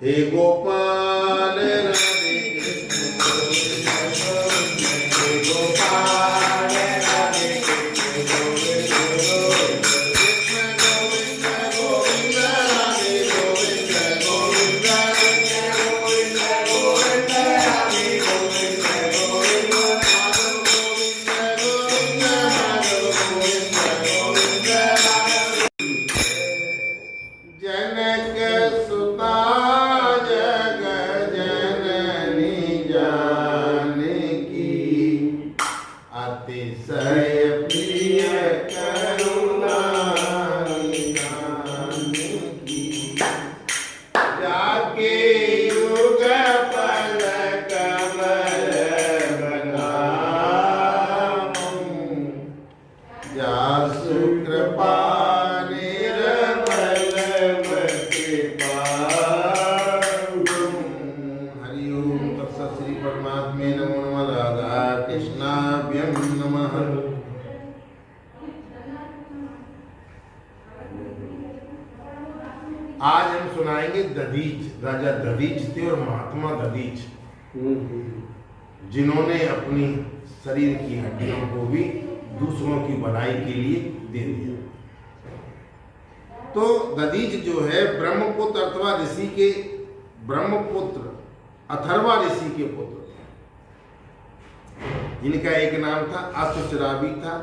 हे गोपाल राधे कृष्ण गोविंद गोविंद, हे गोपाल राधे कृष्ण गोविंद गोविंद, कृष्ण गोविंद गोविंद राधे गोविंद गोविंद, कृष्ण गोविंद गोविंद राधे गोविंद गोविंद, माधव गोविंद गोविंद माधव गोविंद गोविंद, जनक सुता जग जननी जानकी, अतिशय प्रिय करुणा निधानकी, जाके युग पल कमल बनाऊं, जासु कृपा निर्मल मति पाऊं। हरि ओम तत्सत्। श्री परमात्मे नमो नमः। राधा कृष्णाभ्यं नमः। आज हम सुनाएंगे दधीच। राजा दधीच थे और महात्मा दधीच, जिन्होंने अपनी शरीर की हड्डियों को भी दूसरों की भलाई के लिए दे दिया। तो दधीच जो है ब्रह्मपुत्र अथवा ऋषि के ब्रह्मपुत्र अथर्वा ऋषि के पुत्र थे। इनका एक नाम था अश्वश्रावी था।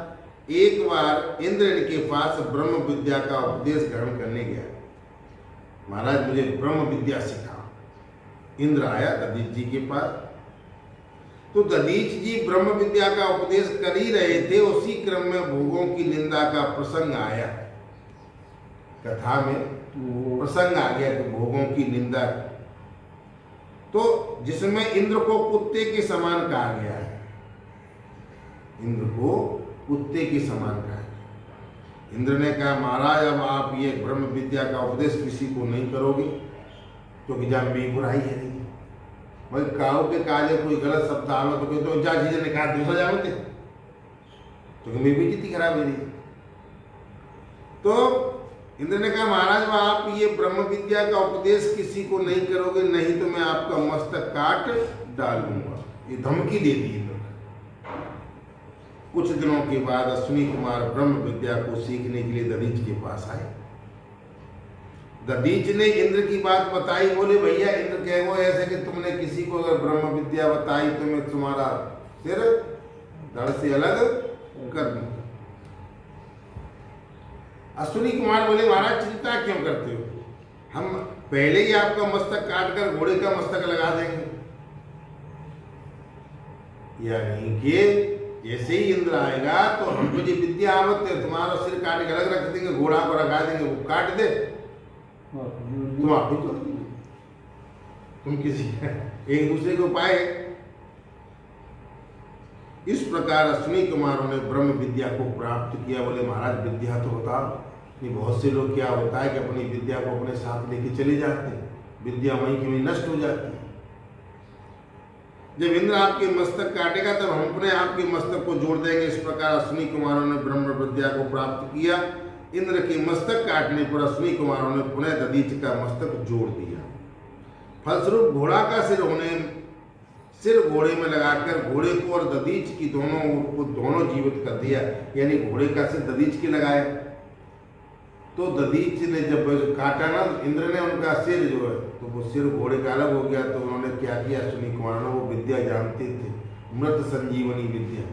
एक बार इंद्र इनके पास ब्रह्म विद्या का उपदेश ग्रहण करने गया। महाराज मुझे ब्रह्म विद्या सिखा। इंद्र आया दधीच जी के पास। तो दधीच जी ब्रह्म विद्या का उपदेश कर ही रहे थे, उसी क्रम में भोगों की निंदा का प्रसंग आया। कथा में प्रसंग आ गया कि भोगों की निंदा, तो जिसमें इंद्र को कुत्ते के समान कहा गया है। इंद्र को कुत्ते के समान कहा गया। इंद्र ने कहा महाराज अब आप ये ब्रह्म विद्या का उपदेश किसी को नहीं करोगे, क्योंकि जहाँ भी बुराई है नहीं। भाई काऊ के काले कोई गलत शब्द आवे तो कहते जा चीजें ने कहा दूसरा जाते, तो मेरी बेइज्जती खराब है रही। तो इंद्र ने कहा महाराज आप ये ब्रह्म विद्या का उपदेश किसी को नहीं करोगे, नहीं तो मैं आपका मस्तक काट डालूंगा। ये धमकी दे दी इंद्र। कुछ दिनों के बाद अश्विनी कुमार ब्रह्म विद्या को सीखने के लिए दधीच के पास आए। दधीच ने इंद्र की बात बताई। बोले भैया इंद्र कहे वो ऐसे कि तुमने किसी को अगर ब्रह्म विद्या बताई तो मैं तुम्हारा सिर धड़ से अलग कर दूंगा। अश्विनी कुमार बोले महाराज चिंता क्यों करते हो, हम पहले ही आपका मस्तक काट कर घोड़े का मस्तक लगा देंगे। यानी कि जैसे ही इंद्र आएगा तो हमको जो विद्या आवत है तुम्हारा सिर काट के अलग रख देंगे, घोड़ा को रखा देंगे, वो काट दे तुम आप ही तो तुम किसी एक दूसरे को पाए। इस प्रकार अश्विनी कुमारों ने ब्रह्म विद्या को प्राप्त किया। बोले महाराज विद्या तो बताओ। नहीं बहुत से लोग क्या होता है कि अपनी विद्या को अपने साथ लेके चले जाते हैं, विद्या वहीं की वहीं नष्ट हो जाती है। जब इंद्र आपके मस्तक काटेगा तब हम अपने आपके मस्तक को जोड़ देंगे। इस प्रकार अश्विनी कुमारों ने ब्रह्म विद्या को प्राप्त किया। इंद्र के मस्तक काटने पर अश्विनी कुमारों ने पुनः दधीच का मस्तक जोड़ दिया। फलस्वरूप घोड़ा का सिर घोड़े में लगाकर घोड़े को और दधीच की दोनों जीवित कर दिया। यानी घोड़े का सिर दधीच के लगाया। तो दधीच ने जब काटा ना इंद्र ने उनका सिर जो है, तो वो सिर घोड़े का अलग हो गया। तो उन्होंने क्या किया अश्विनी कुमार ने, वो विद्या जानते थे मृत संजीवनी विद्या,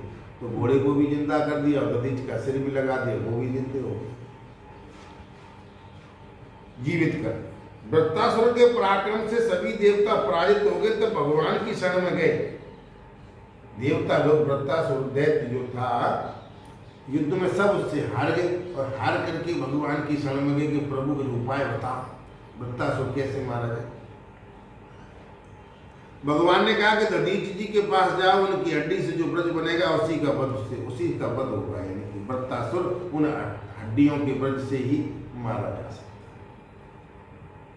तो घोड़े को भी जिंदा कर दिया और दधीच का सिर भी लगा दिया, वो भी जिंदे हो गए, जीवित कर। वृत्तासुर के पराक्रम से सभी देवता पराजित हो गए, तब भगवान की शरण में गए। देवता लोग वृत्तासुर दैत्य जो था युद्ध में सब उससे हार गए और हार करके भगवान की शरण में गए कि प्रभु कुछ उपाय बताओ, वृत्तासुर कैसे मारा जाए। भगवान ने कहा कि दधीच जी के पास जाओ, उनकी हड्डी से जो ब्रज बनेगा उसी का वध होगा। यानी कि वृत्तासुर उन हड्डियों के ब्रज से ही मारा जा सकता।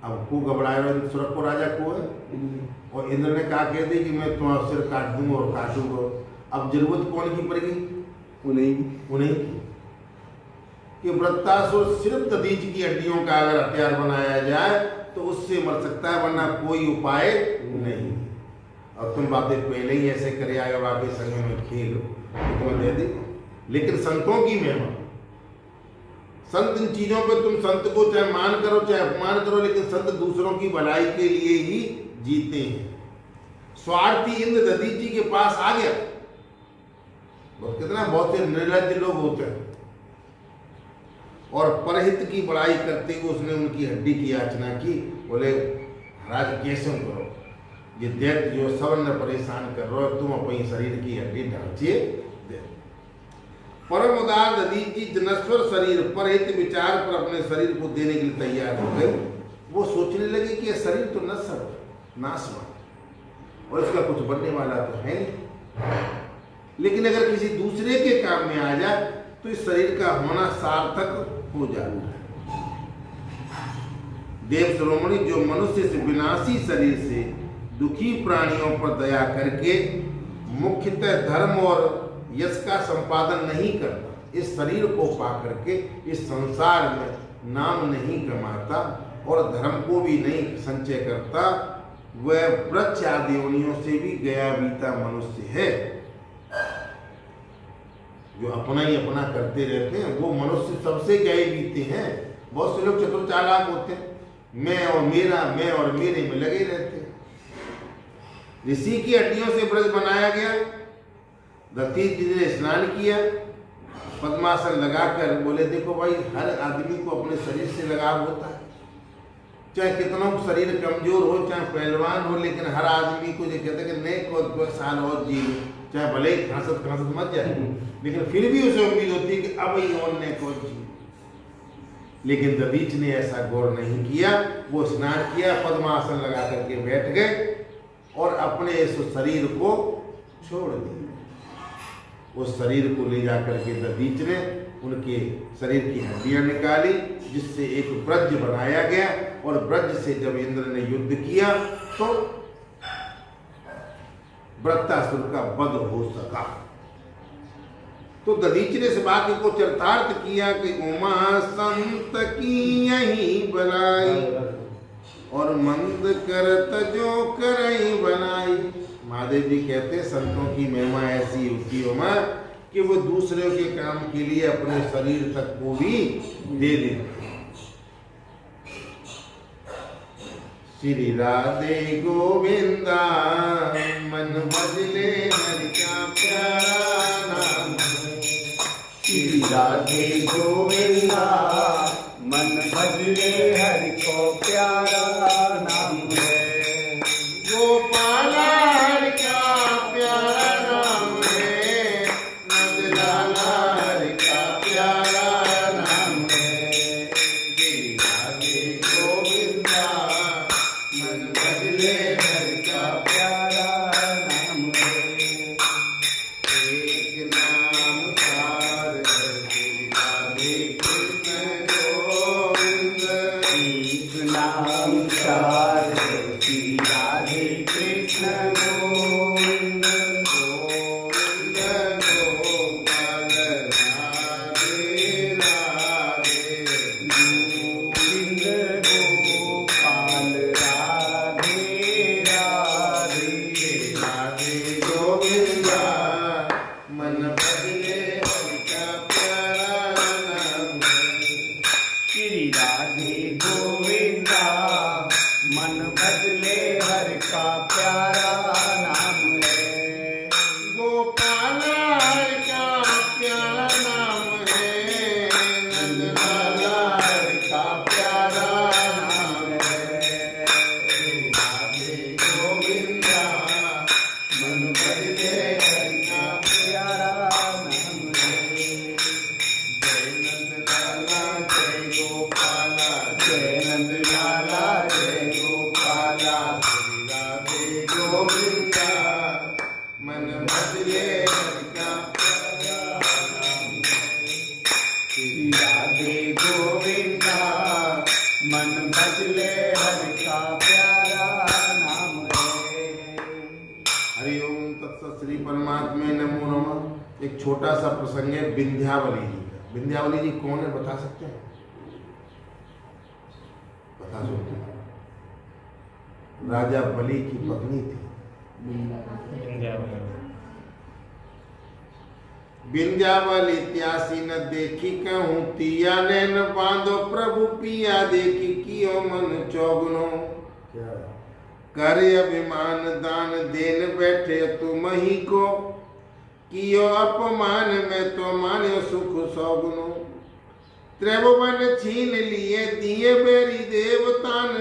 अब को घबराए सुरखपुर राजा को है, और इंद्र ने कहा कह दी कि मैं तुम्हारा सिर काट दूंगा और काटूंगा। अब जरूरत कौन की पड़ेगी, उन्हीं की कि वृत्तासुर सिर्फ दधीच की हड्डियों का अगर हथियार बनाया जाए तो उससे मर सकता है, वरना कोई उपाय नहीं। और तुम बातें पहले ही ऐसे करे आए वाकई संग में खेल तो तुम्हें दे दी। लेकिन संतों की महिमा, संत इन चीजों पे, तुम संत को चाहे मान करो चाहे अपमान करो, लेकिन संत दूसरों की भलाई के लिए ही जीते हैं। स्वार्थी इंद्र दधीचि के पास आ गया। बहुत से निर्लज्ज लोग होते हैं, और परहित की बड़ाई करते हुए उसने उनकी हड्डी की याचना की। बोले महाराज कैसे करो, ये दैत्य जो सवर्ण परेशान कर रहे हो, तुम अपनी शरीर की हड्डी ढांचिए दे। परम उदार दधीचि जनस्वर शरीर परहित विचार पर अपने शरीर को देने के लिए तैयार हो गए। वो सोचने लगे कि यह शरीर तो नश्वर नाशवान और इसका कुछ बनने वाला तो है नहीं, लेकिन अगर किसी दूसरे के काम में आ जाए तो इस शरीर का होना सार्थक हो जाता है। देव शिरोमणि जो मनुष्य से विनाशी शरीर से दुखी प्राणियों पर दया करके मुख्यतः धर्म और यश का संपादन नहीं करता, इस शरीर को पा करके इस संसार में नाम नहीं कमाता और धर्म को भी नहीं संचय करता, वह वृक्ष आदि योनियों से भी गया बीता मनुष्य है। जो अपना ही अपना करते रहते हैं वो मनुष्य सबसे गए बीते हैं। बहुत से लोग चतुर चालाक होते हैं, मैं और मेरा, मैं और मेरे में लगे रहते हैं। ऋषि की हड्डियों से ब्रज बनाया गया। दधीचि जी ने स्नान किया, पद्मासन लगाकर बोले देखो भाई, हर आदमी को अपने शरीर से लगाव होता है, चाहे कितना शरीर कमजोर हो, चाहे पहलवान हो, लेकिन हर आदमी को जो कहते हैं कि नहीं को साल और जी, चाहे भले ही खांसत मत जाए, लेकिन फिर भी उसे उम्मीद होती है कि अब ही और ने को जी। लेकिन दधीचि ने ऐसा गौर नहीं किया। वो स्नान किया, पद्मासन लगा करके बैठ गए और अपने इस शरीर को छोड़ दिया। उस शरीर को ले जाकर के दधीचि ने उनके शरीर की हड्डियां निकाली, जिससे एक ब्रज बनाया गया। और ब्रज से जब इंद्र ने युद्ध किया तो वृत्तासुर का वध हो सका। तो दधीचि ने इस वाक्य को चरितार्थ किया कि उमा संत की यही बनाई और मंद करत जो करई बनाई। महादेव जी कहते संतों की महिमा ऐसी होती है उमा कि वो दूसरों के काम के लिए अपने शरीर तक को भी दे देते। श्री राधे गोविंदा मन भजले हरि का प्यारा नाम। श्री राधे गोविंदा मन भजले हरि को प्यारा नाम है। गोपाला हरि का प्यारा नाम है, नंदलाला हरि का प्यारा नाम है। श्री राधे गोविंदा मन भजले हरि का प्यारा नाम है। एक नाम सार श्री राधे कृष्ण गोविंद। एक नाम सार श्री राधे कृष्ण गोविंद। गोविंद गोपाल राधे राधे। गोविंद गोपाल राधे राधे। राधे गोविंदा मन भजले हरि का प्यारा नाम है। श्री राधे गोविंदा मन भजले हरि का प्यारा नाम है। गोपाल हरि का प्यारा नाम है, नंदलाला हरि का प्यारा नाम है। राधे गोविंदा मन भजले हरि का प्यारा नाम है। जय नंदलाला जय गोपाला, जय नंदलाला जय गोपाला। श्री राधे गोविंदा मन भजले हरि का प्यारा नाम है। श्री राधे गोविंदा मन भजले हरि का प्यारा नाम है। हरिओम तत्सत। श्री परमात्मे नमो नमः। एक छोटा सा प्रसंग है विंध्यावली जी का। विंध्यावली जी कौन है बता सकते हैं? बता सकते हैं? राजा बलि की पत्नी थी। विंध्यावल इत्यासी न देखी कहूँ तिया नैन बांधो प्रभु पिया देखी कियो मन चौगुनो कर अभिमान दान देन बैठे तुम ही को कियो अपमान में तो मान्यो सुख सौगुनो त्रिभुवन छीन लिए दिए बेरी देवतान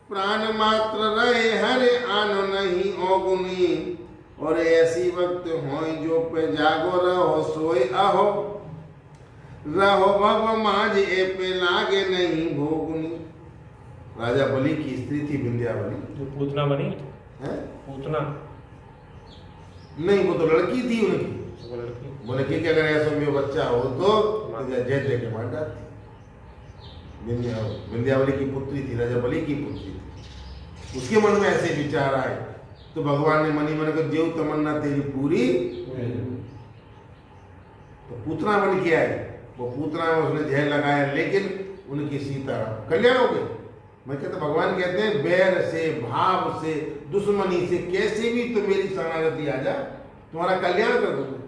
प्राण मात्र रहे हरे आनो नहीं ओगुनी और ऐसी वक्त हो जो पे जागो रहो सोए अहो रहो भव माज ए पे लागे नहीं भोगुनी। राजा बलि की स्त्री थी विंध्यावली। जो पूतना बनी है पूतना नहीं, वो तो लड़की थी उनकी। वो लड़की बोले कि अगर ऐसा में बच्चा हो तो जय जय के मार डालती। विंध्यावली की पुत्री थी, राजा बलि की पुत्री थी। उसके मन में ऐसे विचार आए तो भगवान ने मनी मन को देव तमन्ना तेरी पूरी। तो पूतना बन के आए, वो पूतना में उसने जहर लगाया, लेकिन उनकी सीता कल्याण हो गई। मैं कहता भगवान कहते हैं बैर से भाव से दुश्मनी से कैसे भी तो मेरी शरणागति आ जा, तुम्हारा कल्याण कर दूंगा।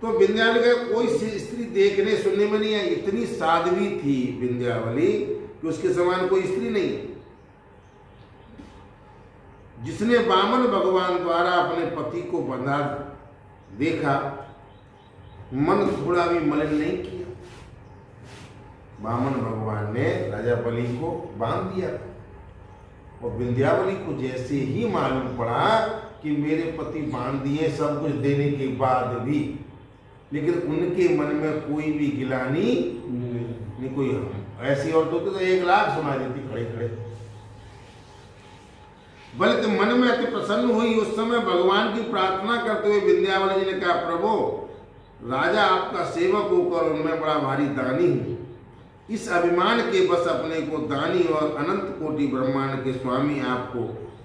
तो विंध्यावली का कोई स्त्री देखने सुनने में नहीं आई। इतनी साध्वी थी विंध्यावली कि उसके समान कोई स्त्री नहीं। जिसने वामन भगवान द्वारा अपने पति को बंधा देखा, मन थोड़ा भी मलिन नहीं किया। वामन भगवान ने राजा बलि को बांध दिया और विंध्यावली को जैसे ही मालूम पड़ा कि मेरे पति बांध दिए सब कुछ देने के बाद भी, लेकिन उनके मन में कोई भी गिलानी नहीं। कोई ऐसी औरत होती तो 1 लाख सुना देती खड़े खड़े। बल्कि मन में अति प्रसन्न हुई। उस समय भगवान की प्रार्थना करते हुए विंध्यावली जी ने कहा, प्रभु राजा आपका सेवक होकर मैं बड़ा भारी दानी हूँ। इस अभिमान के बस अपने को दानी और अनंत कोटि ब्रह्मांड के स्वामी आपको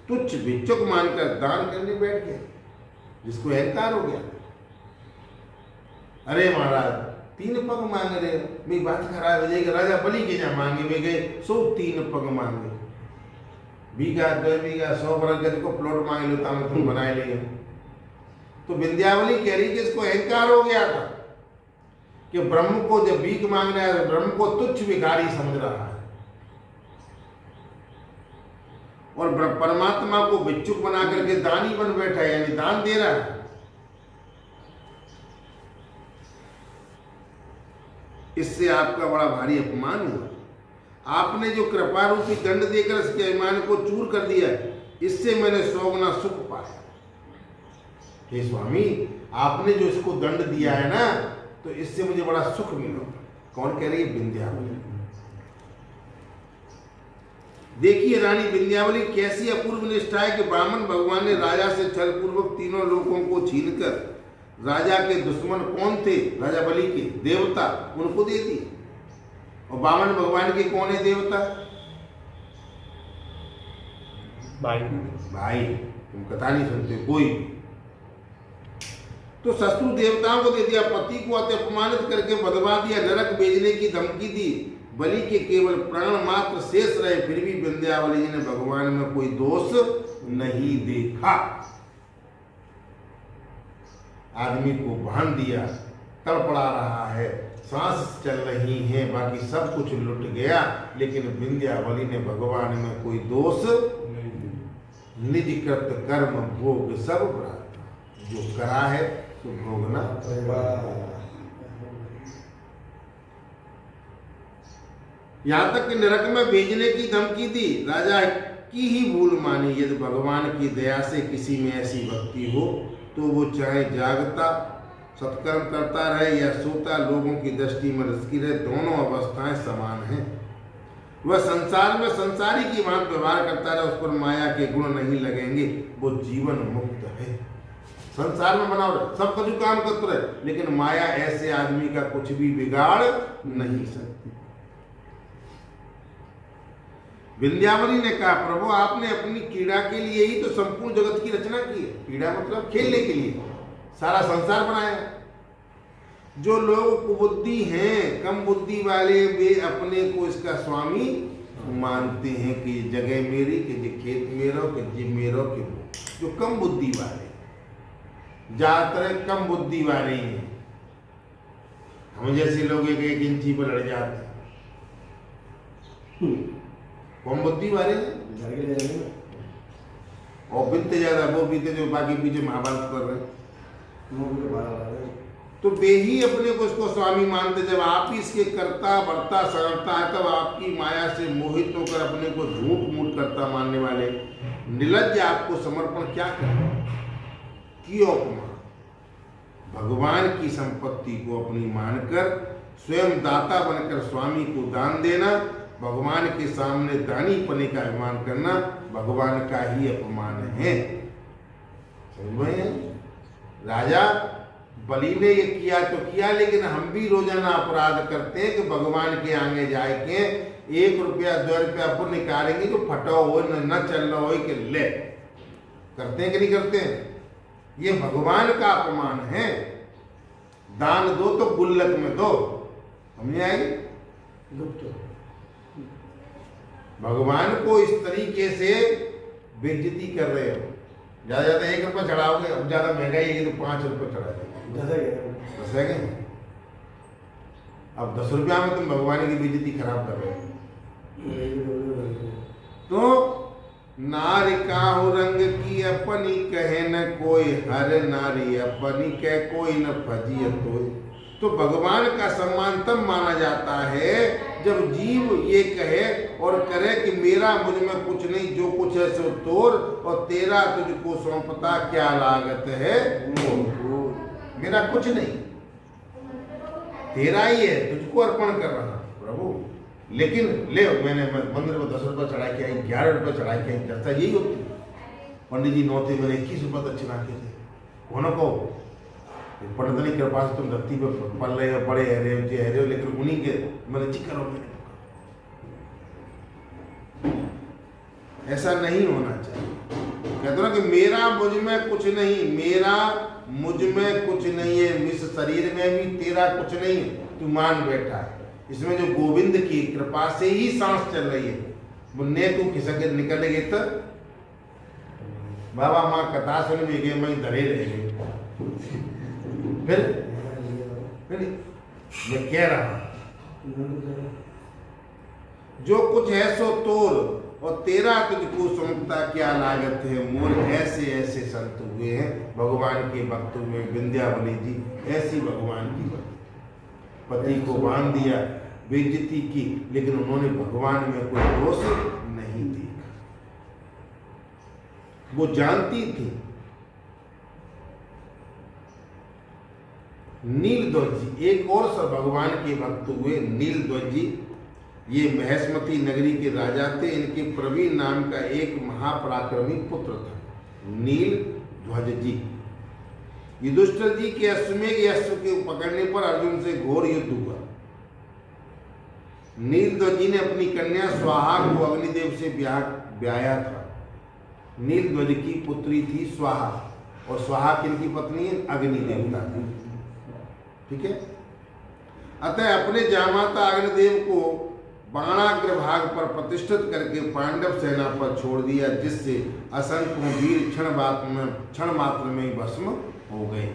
तुच्छ भिक्षुक मानकर दान करने बैठ गए, जिसको अहंकार हो गया। अरे महाराज 3 पग मांग रहे हो, मेरी बात खराब हो जाएगी। राजा बलि के जहाँ मांगे वे गए 103 पग मांगे, बीघा 2 बीघा 100 बरस के को प्लॉट मांग लो ताम तुम बनाए लिए। तो विंध्यावली कह रही कि इसको अहंकार हो गया था कि ब्रह्म को जब भीख मांगना है, ब्रह्म को तुच्छ भिखारी समझ रहा है और परमात्मा को भिक्षुक बना करके दानी बन बैठा है, यानी दान दे रहा है। इससे आपका बड़ा भारी अपमान हुआ। आपने जो कृपा रूपी दंड देकर इसके अभिमान को चूर कर दिया, इससे मैंने 100 गुना सुख पाया। हे स्वामी, आपने जो इसको दंड दिया है ना, तो इससे मुझे बड़ा सुख मिला। कौन कह रही है? विंध्यावली। देखिए रानी विंध्यावली कैसी अपूर्व निष्ठा है कि वामन भगवान ने राजा से छल पूर्वक तीनों लोकों को छीनकर राजा के दुश्मन कौन थे? राजा बलि के देवता, उनको दे दिए। और वामन भगवान के कौन है देवता? भाई। तुम कथा नहीं सुनते कोई भी। तो शत्रु देवताओं को दे दिया, पति को अति अपमानित करके बदवा दिया, नरक भेजने की धमकी दी। बलि के केवल प्राण मात्र शेष रहे, फिर भी विंध्यावली जी ने भगवान में कोई दोष नहीं देखा। आदमी को बांध दिया, तड़पड़ा रहा है, सांस चल रही है, बाकी सब कुछ लुट गया, लेकिन विंध्यावली ने भगवान में कोई दोष निजकृत कर्म भोग सब प्राप्त, जो करा है तो भोगना। यहां तक कि नरक में भेजने की धमकी दी। राजा की ही भूल मानी। यदि भगवान की दया से किसी में ऐसी भक्ति हो तो वो चाहे जागता सत्कर्म करता रहे या सोता, लोगों की दृष्टि में रसकी रहे, दोनों अवस्थाएं समान हैं। वह संसार में संसारी की भांति व्यवहार करता रहे, उस पर माया के गुण नहीं लगेंगे, वो जीवन मुक्त है। संसार में बना रहे, सब कुछ काम करते रहे, लेकिन माया ऐसे आदमी का कुछ भी बिगाड़ नहीं सकती। विंध्यावली ने कहा, प्रभु आपने अपनी क्रीड़ा के लिए ही तो संपूर्ण जगत की रचना की है। क्रीड़ा मतलब खेलने के लिए सारा संसार बनाया। जो लोग कुबुद्धि हैं, कम बुद्धि वाले, वे अपने को इसका स्वामी मानते हैं कि ये जगह मेरी, कि ये खेत मेरा, कि ये मेरा, कि वो। जो कम बुद्धि वाले, ज्यादातर कम बुद्धि वाले ही हैं। हम जैसे लोग एक एक इंची पर लड़ जाते हैं, कम बुद्धि वाले हैं। घर के ले जाएंगे ना, और बीतते ज्यादा वो बीते जो बाकी पीछे महाभारत कर रहे हैं। मुंह के बाहर आ रहे हैं। तो वे ही अपने को उसको स्वामी मानते। जब आप ही इसके करता वर्ता सरलता है, तब आपकी माया से मोहित होकर अपने को झूठ मूठ करता मानने वाले निर्लज्ज आपको समर्पण क्या करें की उपमा। भगवान की संपत्ति को अपनी मानकर स्वयं दाता बनकर स्वामी को दान देना, भगवान के सामने दानी पने का अभिमान करना भगवान का ही अपमान है। समझ में? राजा बलि ने ये किया तो किया, लेकिन हम भी रोजाना अपराध करते हैं कि भगवान के आगे जाए के 1 रुपया 2 रुपया पुण्य निकालेंगे जो फटा हो न चल रहा हो कि ले, करते हैं कि नहीं करते हैं? ये भगवान का अपमान है। दान दो तो गुल्लक में दो, समझ आई? गुप्त भगवान को इस तरीके से बेइज्जती कर रहे हो। ज्यादा ज्यादा 1 रुपया चढ़ाओगे, अब ज्यादा महंगाई है तो 5 रुपये चढ़ा देंगे, 10 है क्या? अब 10 रुपया में तुम भगवान की बेइज्जती खराब कर रहे हो। तो नारी काहू रंग की अपनी कहे न कोई, हर नारी अपनी कह कोई न फजिय तोय। तो भगवान का सम्मान तब माना जाता है जब जीव ये कहे और करे कि मेरा मुझ में कुछ नहीं, जो कुछ है सो तोर, और तेरा तुझको सौंपता क्या लागत है वो। मेरा कुछ नहीं, तेरा ही है, तुझको अर्पण कर रहा प्रभु। लेकिन ले, मैंने मंदिर में 10 रुपये चढ़ा के आई, 11 रुपये चढ़ा के आई, चर्चा यही होती है। पंडित जी नौते मेरे 21 रुपये दक्षिणा के थे। कौन को पंडित की कृपा से तुम धरती पे पल रहे हो, बड़े हरे हो, लेकिन उन्हीं के मैंने चिकर हो गए। ऐसा नहीं होना चाहिए। कहते ना कि मेरा मुझ में कुछ नहीं, मेरा मुझ में कुछ नहीं है, इस शरीर में भी तेरा कुछ नहीं है, तू मान बैठा है। इसमें जो गोविंद की कृपा से ही सांस चल रही है। मुन्ने तू खिसक के निकल गए तो बाबा माँ कथा सुन भी गए, मैं धरे रह गए। फिर मैं कह रहा जो कुछ है सो तोर, और तेरा तुझको सौंपता क्या लागत है मोर। ऐसे ऐसे संत हुए हैं भगवान के भक्त हुए। विंध्यावली जी ऐसी भगवान की भक्त, पति को बांध दिया, बेइज्जती की, लेकिन उन्होंने भगवान में कोई दोष नहीं देखा। वो जानती थी। नीलध्वज जी एक और सब भगवान के भक्त हुए। नीलध्वज जी ये महेशमती नगरी के राजा थे। इनके प्रवीण नाम का एक महापराक्रमी पुत्र था, नीलध्वज जी। युधिष्ठिर जी के अश्वमेघ अश्व के पकड़ने पर अर्जुन से घोर युद्ध हुआ। नीलध्वज जी ने अपनी कन्या स्वाहा को अग्निदेव से ब्याया था। नीलध्वज की पुत्री थी स्वाहा, और स्वाहा किनकी पत्नी है? अग्निदेवता की। ठीक है। अतः अपने जामाता अग्निदेव को बाणाग्र भाग पर प्रतिष्ठित करके पांडव सेना पर छोड़ दिया, जिससे असंख्य वीर क्षण मात्र में ही भस्म हो गए।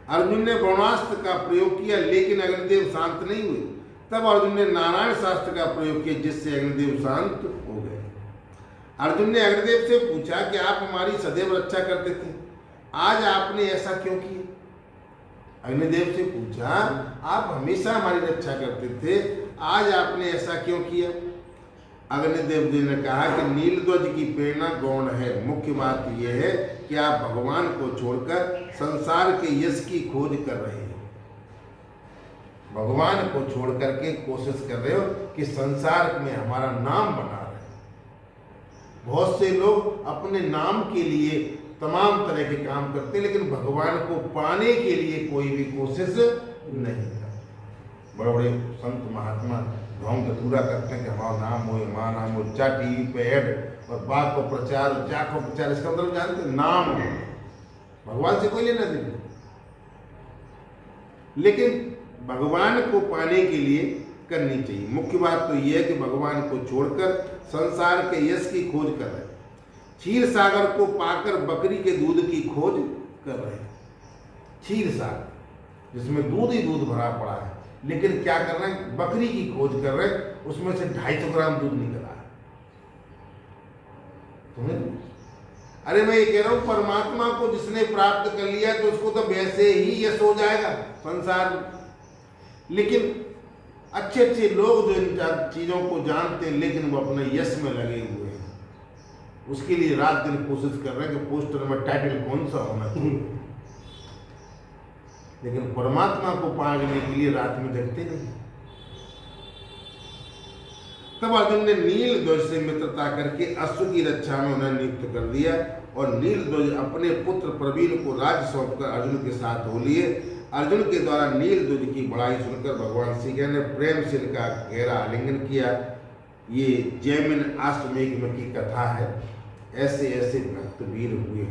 अर्जुन ने ब्रह्मास्त्र का प्रयोग किया, लेकिन अग्निदेव शांत नहीं हुए। तब अर्जुन ने नारायण शास्त्र का प्रयोग किया, जिससे अग्निदेव शांत हो गए। अर्जुन ने अग्निदेव से पूछा कि आप हमारी सदैव रक्षा करते थे, आज आपने ऐसा क्यों किया? अग्निदेव से पूछा, आप हमेशा हमारी रक्षा करते थे, आज आपने ऐसा क्यों किया? अग्निदेव जी ने कहा कि नीलध्वज की प्रेरणा गौण है। मुख्य बात यह है कि आप भगवान को छोड़कर संसार के यश की खोज कर रहे हैं। भगवान को छोड़ करके कोशिश कर रहे हो कि संसार में हमारा नाम बना रहे। बहुत से लोग अपने नाम के लिए तमाम तरह के काम करते, लेकिन भगवान को पाने के लिए कोई भी कोशिश नहीं करते। बड़े बड़े संत महात्मा धौम धतूरा करते हैं कि हमारा नाम हो, हमारा नाम हो, चा टीवी पे ऐड और बाप को प्रचार, जा को प्रचार। इसका मतलब जानते हैं, नाम हो, भगवान से कोई लेना देना। लेकिन भगवान को पाने के लिए करनी चाहिए। मुख्य बात तो यह है कि भगवान को छोड़कर संसार के यश की खोज कर रहे हैं, क्षीर सागर को पाकर बकरी के दूध की खोज कर रहे हैं। क्षीर सागर जिसमें दूध ही दूध भरा पड़ा है, लेकिन क्या कर रहे हैं, बकरी की खोज कर रहे हैं, उसमें से 250 ग्राम दूध निकल रहा है। तुम्हें अरे मैं ये कह रहा हूं, परमात्मा को जिसने प्राप्त कर लिया तो उसको तो वैसे ही यश हो जाएगा संसार में। लेकिन अच्छे अच्छे लोग जो इन चीजों को जानते हैं, लेकिन वो अपने यश में लगे हुए हैं, उसके लिए रात दिन कोशिश कर रहे हैं कि पोस्टर में टाइटल कौन सा होना चाहिए। लेकिन परमात्मा को पाने के लिए रात में जगते नहीं। तब अर्जुन ने नील ध्वज से मित्रता करके अश्व की रक्षा में उन्हें नियुक्त कर दिया और नील ध्वज अपने पुत्र प्रवीण को राज्य सौंपकर अर्जुन के साथ हो लिए। अर्जुन के द्वारा नील ध्वज की बड़ाई सुनकर भगवान श्री कृष्ण ने प्रेम से इनका गहरा आलिंगन किया। ये जैमिन अश्वमेध की कथा है। ऐसे ऐसे भक्त वीर हुए।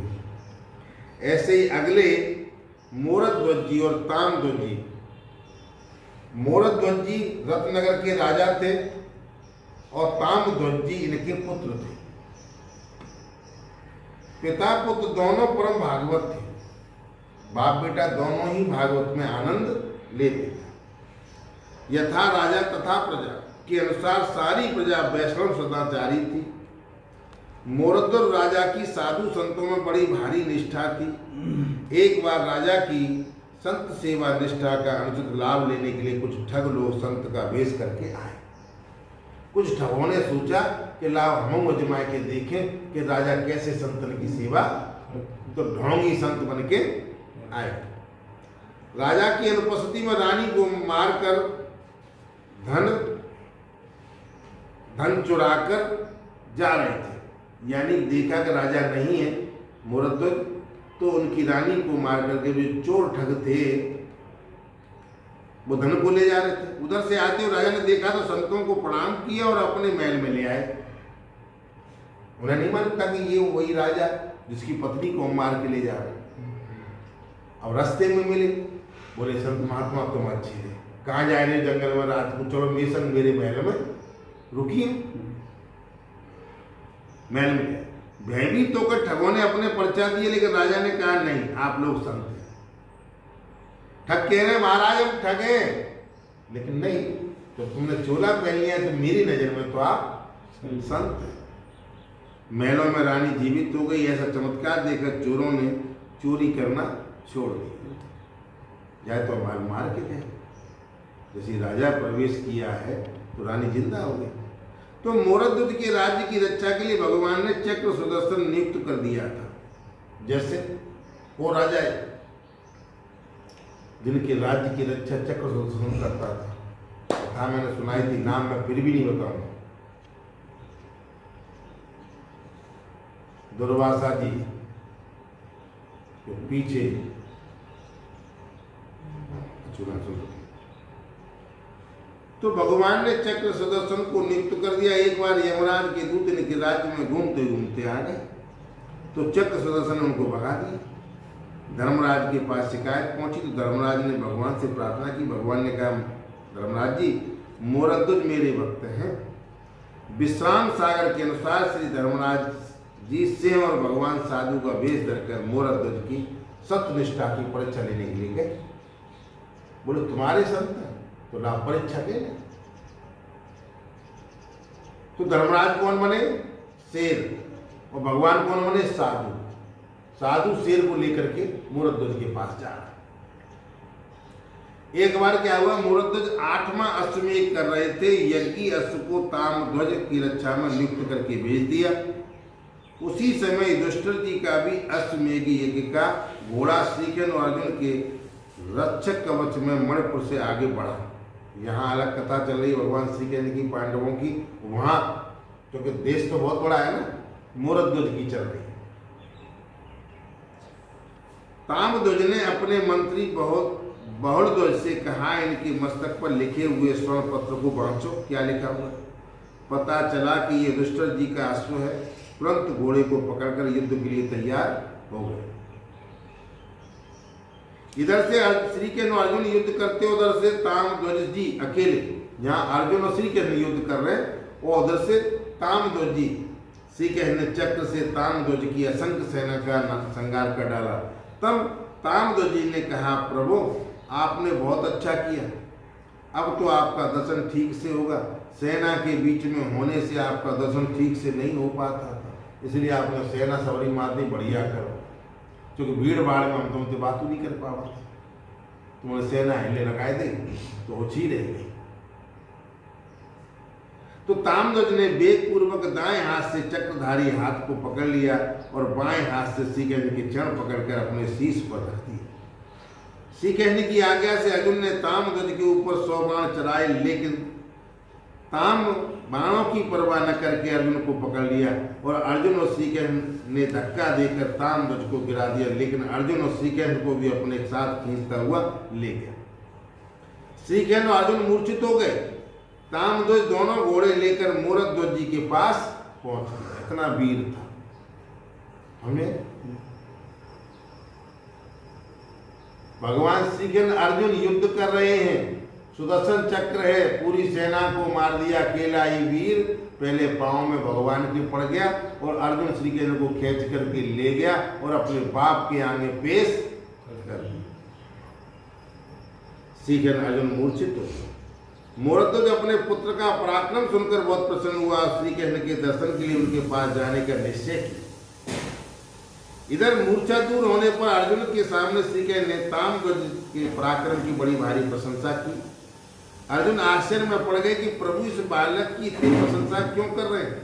ऐसे ही अगले मोरध्वज जी और ताम्रध्वज जी। मोरध्वज जी रत्नगर के राजा थे और ताम्रध्वज जी इनके पुत्र थे। पिता पुत्र दोनों परम भागवत थे। बाप बेटा दोनों ही भागवत में आनंद लेते थे। यथा राजा तथा प्रजा के अनुसार सारी प्रजा वैष्णव सदाचारी थी। मोरध्वज राजा की साधु संतों में बड़ी भारी निष्ठा थी। एक बार राजा की संत सेवा निष्ठा का अनुचित लाभ लेने के लिए कुछ ठग लोग संत का वेश करके आए। कुछ ठगों ने सोचा कि लाभ हम अजमा के देखें कि राजा कैसे संतन की सेवा, तो ढोंगी संत बन के आए। राजा की अनुपस्थिति में रानी को मारकर धन चुराकर जा रहे थे। यानी देखा कि राजा नहीं है मोरध्वज, तो उनकी रानी को मार करके जो चोर ठग थे वो धन को ले जा रहे थे। उधर से आते हुए राजा ने देखा तो संतों को प्रणाम किया और अपने महल में ले आए। उन्हें नहीं मालूम था कि ये वही राजा जिसकी पत्नी को मार के ले जा रहे। अब रास्ते में मिले, बोले संत महात्मा तुम अच्छे हैं, कहाँ जा रहे जंगल में रात को, चलो मेरे संग मेरे महल में रुकिए। महल में गए। भयभीत होकर ठगों ने अपने पर्चा दिए, लेकिन राजा ने कहा नहीं, आप लोग संत हैं। ठग कह रहे महाराज हम ठगे, लेकिन नहीं, तो तुमने चोला पहन लिया तो मेरी नजर में तो आप संत हैं। महलों में रानी जीवित हो गई। ऐसा चमत्कार देखकर चोरों ने चोरी करना छोड़ दिया। जाए तो मार मार के गए। जैसे राजा प्रवेश किया है तो रानी जिंदा हो गई। तो मोरध्वज के राज्य की रक्षा के लिए भगवान ने चक्र सुदर्शन नियुक्त कर दिया था। जैसे वो राजा जिनके राज्य की रक्षा चक्र सुदर्शन करता था। कथा मैंने सुनाई थी, नाम मैं फिर भी नहीं बताऊंगा। दुर्वासा जी के पीछे चुना सुन। तो भगवान ने चक्र सुदर्शन को नियुक्त कर दिया। एक बार यमराज के दूत इनके राज्य में घूमते घूमते आ गए, तो चक्र सुदर्शन ने उनको भगा दिया। धर्मराज के पास शिकायत पहुंची तो धर्मराज ने भगवान से प्रार्थना की। भगवान ने कहा धर्मराज जी, मोरध्वज मेरे भक्त हैं। विश्राम सागर के अनुसार श्री धर्मराज जी सिंह और भगवान साधु का वेश धरकर मोरध्वज की सत्यनिष्ठा की परीक्षा लेने के लिए गए। बोले तुम्हारे संत हैं तो लाभ परीक्षा के लिए। तो धर्मराज कौन बने? शेर। और भगवान कौन बने? साधु। साधु शेर को लेकर के मोरध्वज के पास जा रहा। एक बार क्या हुआ, मोरध्वज 8वां अश्वमेध कर रहे थे। यज्ञी अश्व को ताम्रध्वज की रक्षा में नियुक्त करके भेज दिया। उसी समय युधिष्ठिर जी का भी अश्वमेघी यज्ञ का घोड़ा श्रीकृष्ण और अर्जुन के रक्षक कवच में मणिपुर से आगे बढ़ा। यहाँ अलग कथा चल रही भगवान श्री कृष्ण की, पांडवों की। वहां क्योंकि देश तो बहुत बड़ा है ना, मोरध्वज की चल रही है। ताम्रध्वज ने अपने मंत्री बहुलध्वज से कहा, इनके मस्तक पर लिखे हुए स्वर्ण पत्र को बांचो। क्या लिखा हुआ? पता चला कि ये युधिष्ठिर जी का अश्व है। तुरंत घोड़े को पकड़कर युद्ध के लिए तैयार हो गए। इधर से श्री कृष्ण अर्जुन युद्ध करते, उधर से ताम्रध्वज जी अकेले यहाँ अर्जुन और श्री कृष्ण युद्ध कर रहे हैं और उधर से तामध्वज जी, श्री कृष्ण ने चक्र से तामध्वज की असंख्य सेना का संहार कर डाला। तब तामध्वज जी ने कहा, प्रभु आपने बहुत अच्छा किया, अब तो आपका दर्शन ठीक से होगा। सेना के बीच में होने से आपका दर्शन ठीक से नहीं हो पाता था, इसलिए आपने सेना सवारी मार दी, बढ़िया करो, क्योंकि भीड़ भाड़ में हम तुमसे बात नहीं कर पावा, तुम्हारी सेना हिले लगाए दे तो वो छी रह गई। तो तामध्वज ने वेग पूर्वक दाएं हाथ से चक्रधारी हाथ को पकड़ लिया और बाएं हाथ से श्री कृष्ण के चरण पकड़कर अपने शीश पर रख दिए। श्री कृष्ण की आज्ञा से अर्जुन ने तामध्वज के ऊपर 100 बाण चलाए, लेकिन ताम बाणों की परवाह न करके अर्जुन को पकड़ लिया और अर्जुन और श्री कृष्ण ने धक्का देकर तामध्वज को गिरा दिया, लेकिन अर्जुन और श्री कृष्ण को भी अपने साथ खींचता हुआ ले गया। श्री कृष्ण और अर्जुन मूर्छित हो गए। तामध्वज दोनों घोड़े लेकर मूरध्वज जी के पास पहुंच गया। इतना वीर था। हमें भगवान श्री कृष्ण अर्जुन युद्ध कर रहे हैं, सुदर्शन चक्र है, पूरी सेना को मार दिया, अकेला ही वीर पहले पांव में भगवान के पड़ गया और अर्जुन श्री कृष्ण को खींच करके ले गया और अपने बाप के आगे पेश कर दिया। श्री कृष्ण अर्जुन मूर्छित हो गए। मूरध्वज अपने पुत्र का पराक्रम सुनकर बहुत प्रसन्न हुआ। श्री कृष्ण के दर्शन के लिए उनके पास जाने का निश्चय किया। इधर मूर्छा दूर होने पर अर्जुन के सामने श्री कृष्ण ने तामध्वज के पराक्रम की बड़ी भारी प्रशंसा की। अर्जुन आश्चर्य में पड़ गए कि प्रभु इस बालक की इतनी प्रशंसा क्यों कर रहे हैं।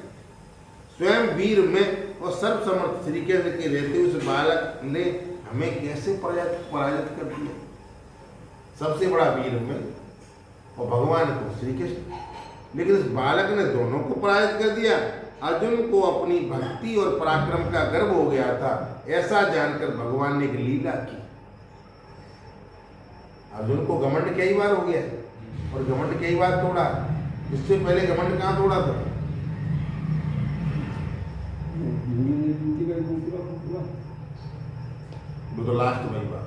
स्वयं वीर में और सर्वसमर्थ श्री कृष्ण के रहते उस बालक ने हमें कैसे पराजित कर दिया। सबसे बड़ा वीर में और भगवान को श्री कृष्ण, लेकिन इस बालक ने दोनों को पराजित कर दिया। अर्जुन को अपनी भक्ति और पराक्रम का गर्व हो गया था। ऐसा जानकर भगवान ने एक लीला की। अर्जुन को घमंड कई बार हो गया और घमंड कई बार तोड़ा। इससे पहले घमंड कहाँ तोड़ा था? वो तो लास्ट में बात।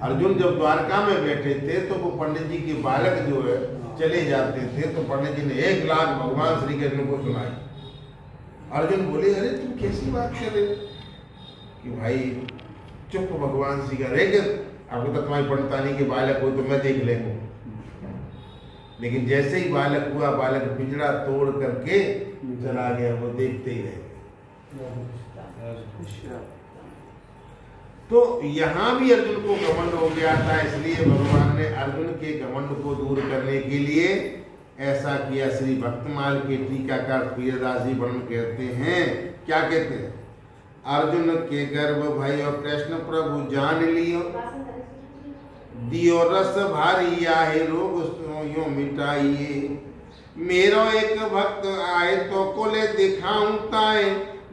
अर्जुन जब द्वारका में बैठे थे तो वो पंडित जी के बालक जो है चले जाते थे, तो पंडित जी ने 1 लाख भगवान श्री कृष्ण को सुनाई। अर्जुन बोले, अरे तुम कैसी बात कर रहे कि भाई चुप भगवान श्री कृष्ण, आपको तो तुम्हारी पंडितानी के बालक हो तो मैं देख लेंगे। लेकिन जैसे ही बालक हुआ, बालक बिजड़ा तोड़ करके चला गया, वो देखते ही रहे। तो यहाँ भी अर्जुन को घमंड हो गया था, इसलिए भगवान ने अर्जुन के घमंड को दूर करने के लिए ऐसा किया। श्री भक्तमाल के टीकाकार प्रियदास जी वर्णन कहते हैं, क्या कहते हैं? अर्जुन के गर्भ भय और कृष्ण प्रभु जान लियो, दियो रस भारी आहे रोग यो मिटाइए। मेरो एक भक्त आए तो कोले दिखाऊं ताए,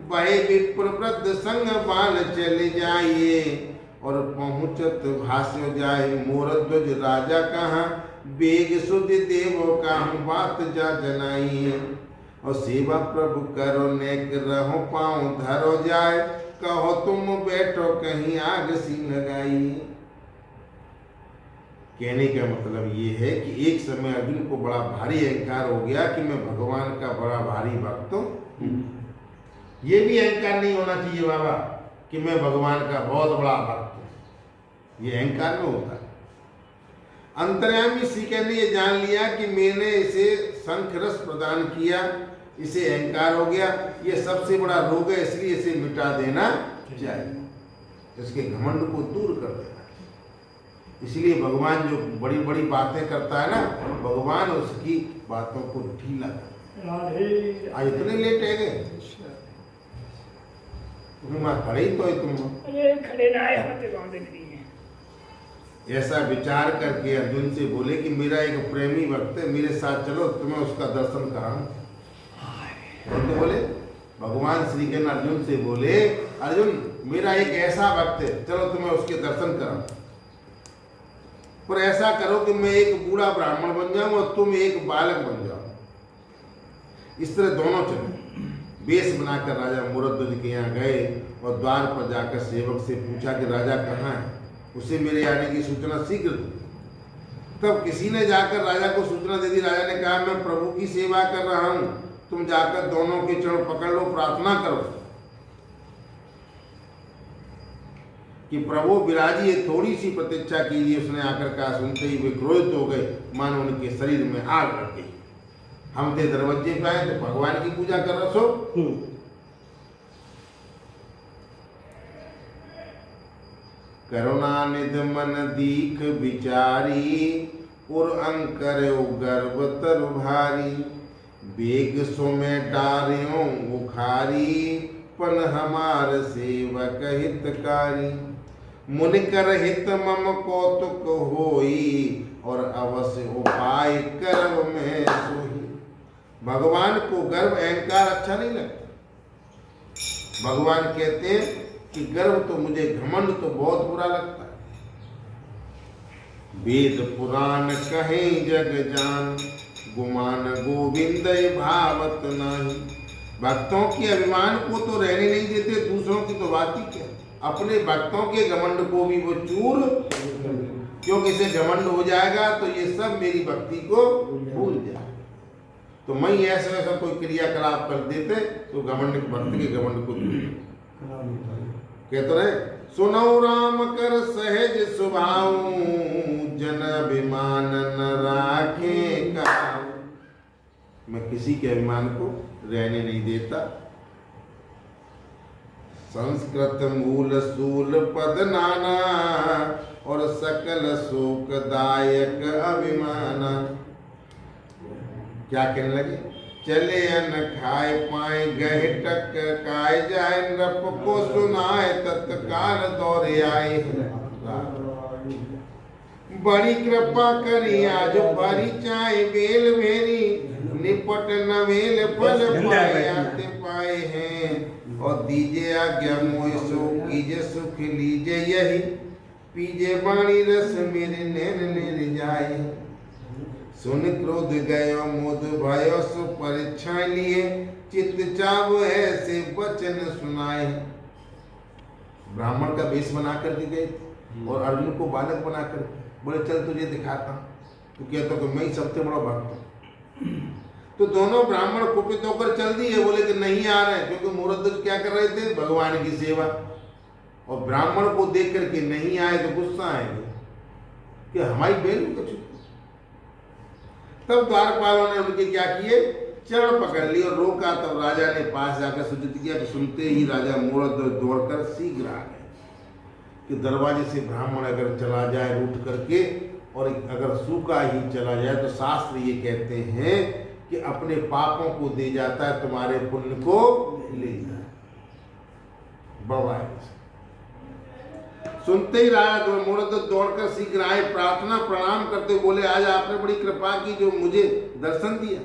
वही विप्र वृद्ध संग बाल चले जाइए। और पहुँचत भाष्य जाए मूरध्वज राजा कहाँ, बेग सुध देवो का बात जा जनाइए। और सेवा प्रभु करो नेक रहो पाँव धरो जाए, कहो तुम बैठो कहीं आग सी लगाइए। कहने का मतलब ये है कि एक समय अर्जुन को बड़ा भारी अहंकार हो गया कि मैं भगवान का बड़ा भारी भक्त हूँ। ये भी अहंकार नहीं होना चाहिए बाबा कि मैं भगवान का बहुत बड़ा भक्त हूँ। ये अहंकार में होता है। अंतर्यामी श्री कृष्ण ने ये जान लिया कि मैंने इसे शंख रस प्रदान किया, इसे अहंकार हो गया, ये सबसे बड़ा रोग है, इसलिए इसे मिटा देना चाहिए, इसके घमंड को दूर कर देना। इसलिए भगवान जो बड़ी बड़ी बातें करता है ना, भगवान उसकी बातों को ढीला करता है। आज इतने लेट है गए तुम खड़े ही तो है, तुम खड़े ना आए। ऐसा विचार करके अर्जुन से बोले कि मेरा एक प्रेमी भक्त है, मेरे साथ चलो, तुम्हें उसका दर्शन कराऊं। तो बोले भगवान श्री कृष्ण अर्जुन से बोले, अर्जुन मेरा एक ऐसा भक्त है, चलो तुम्हें उसके दर्शन कराऊं, पर ऐसा करो कि मैं एक बूढ़ा ब्राह्मण बन जाऊं और तुम एक बालक बन जाओ। इस तरह दोनों चले। वेश बनाकर राजा मूरध्वज के यहाँ गए और द्वार पर जाकर सेवक से पूछा कि राजा कहाँ है, उसे मेरे आने की सूचना शीघ्र दो। तब किसी ने जाकर राजा को सूचना दे दी। राजा ने कहा मैं प्रभु की सेवा कर रहा हूं, तुम जाकर दोनों के चरण पकड़ लो, प्रार्थना करो कि प्रभु विराजिए, थोड़ी सी प्रतीक्षा कीजिए। उसने आकर कहा। सुनते ही वे क्रोधित हो गए, मानो उनके शरीर में आग लग गई। हम थे दरवाजे पे आए तो भगवान की पूजा कर रहे सो। करुणा निध मन दीख विचारी, उर अंकर गर्भ तरु भारी, बेग सो में डारियों उखारी, पन हमार सेवक हितकारी, मुनिकर हित मम कौतुक होई, और अवश्य उपाय करब में सोही। भगवान को गर्व अहंकार अच्छा नहीं लगता। भगवान कहते हैं कि गर्व तो मुझे, घमंड तो बहुत बुरा लगता है। वेद पुराण कहें जग जान, गुमान गोविंद भावत नहीं। भक्तों के अभिमान को तो रहने नहीं देते, दूसरों की तो बात ही क्या, अपने भक्तों के घमंड को भी वो चूर, क्योंकि इसे घमंड हो जाएगा तो ये सब मेरी भक्ति को भूल जाए। तो मैं ऐसा ऐसा कोई क्रियाकलाप कर देते तो घमंड भक्त के घमंड को कहते रहे। सुनो राम कर सहज स्वभाव, जन अभिमान न राखे काऊ। मैं किसी के अभिमान को रहने नहीं देता। संस्कृत मूल स्थूल पद नाना, और सकल शोकदायक अभिमाना। क्या कहने लगे, चले अन्न खाए पाए गए टक काय जाए, नृप को सुनाए तत्काल दौड़े आए। बड़ी कृपा करी आज भरी चाय बेल मेरी, निपट नवेल फल पाए आते पाए हैं। और दीजे आज्ञा मोह सो कीजे सुख लीजे यही, पीजे बाणी रस मेरे नैन ले जाए। सुन क्रोध गयो मोद भयो, सो परीक्षा लिए, चित्त चाव ऐसे वचन सुनाए। ब्राह्मण का वेश बना करके गए थे और अर्जुन को बालक बनाकर बोले चल तुझे दिखाता हूं। तो कहता कि मैं ही सबसे बड़ा भक्त हूं। तो दोनों ब्राह्मण कुपित होकर चल दिए, बोले कि नहीं आ रहे, क्योंकि मुरद्दज क्या कर रहे थे, भगवान की सेवा। और ब्राह्मण को देख करके नहीं आए तो गुस्सा आएंगे कि हमारी बेल कुछ। तब द्वारपालों ने उनके क्या किए, चरण पकड़ लिए और रोका। तब राजा ने पास जाकर सूचित किया। तो सुनते ही राजा मुरद्दज दौड़कर शीघ्र आ गए कि दरवाजे से ब्राह्मण अगर चला जाए रूठ करके, और अगर सूखा ही चला जाए तो शास्त्र ये कहते हैं कि अपने पापों को दे जाता है, तुम्हारे पुण्य को ले जाए। बवाए सुनते ही राजा मुरद्दज दौड़कर शीघ्र आए, प्रार्थना प्रणाम करते बोले आज आपने बड़ी कृपा की जो मुझे दर्शन दिया।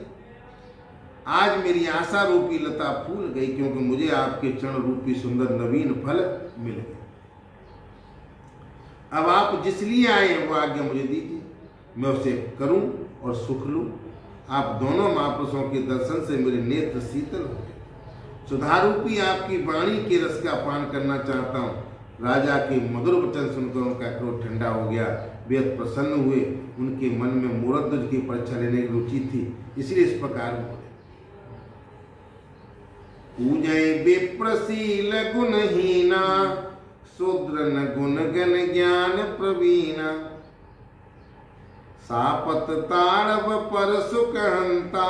आज मेरी आशा रूपी लता फूल गई, क्योंकि मुझे आपके चरण रूपी सुंदर नवीन फल मिल गए। अब आप जिस लिए आए हैं वो आज्ञा मुझे दीजिए, मैं उसे करूं और सुख लूं। आप दोनों महापुरुषों के दर्शन से मेरे नेत्र शीतल हो गए। सुधारूपी आपकी वाणी के रस का पान करना चाहता हूं। राजा के मधुर वचन सुनकर उनका क्रोध ठंडा हो गया, बेहद प्रसन्न हुए। उनके मन में मुरद्दज की परीक्षा लेने की रुचि थी, इसलिए इस प्रकार बोले। पूजय विप्रशील गुणहीना, शूद्र न गुण गण ज्ञान प्रवीणा। सापत ताड़व पर सुख हंता,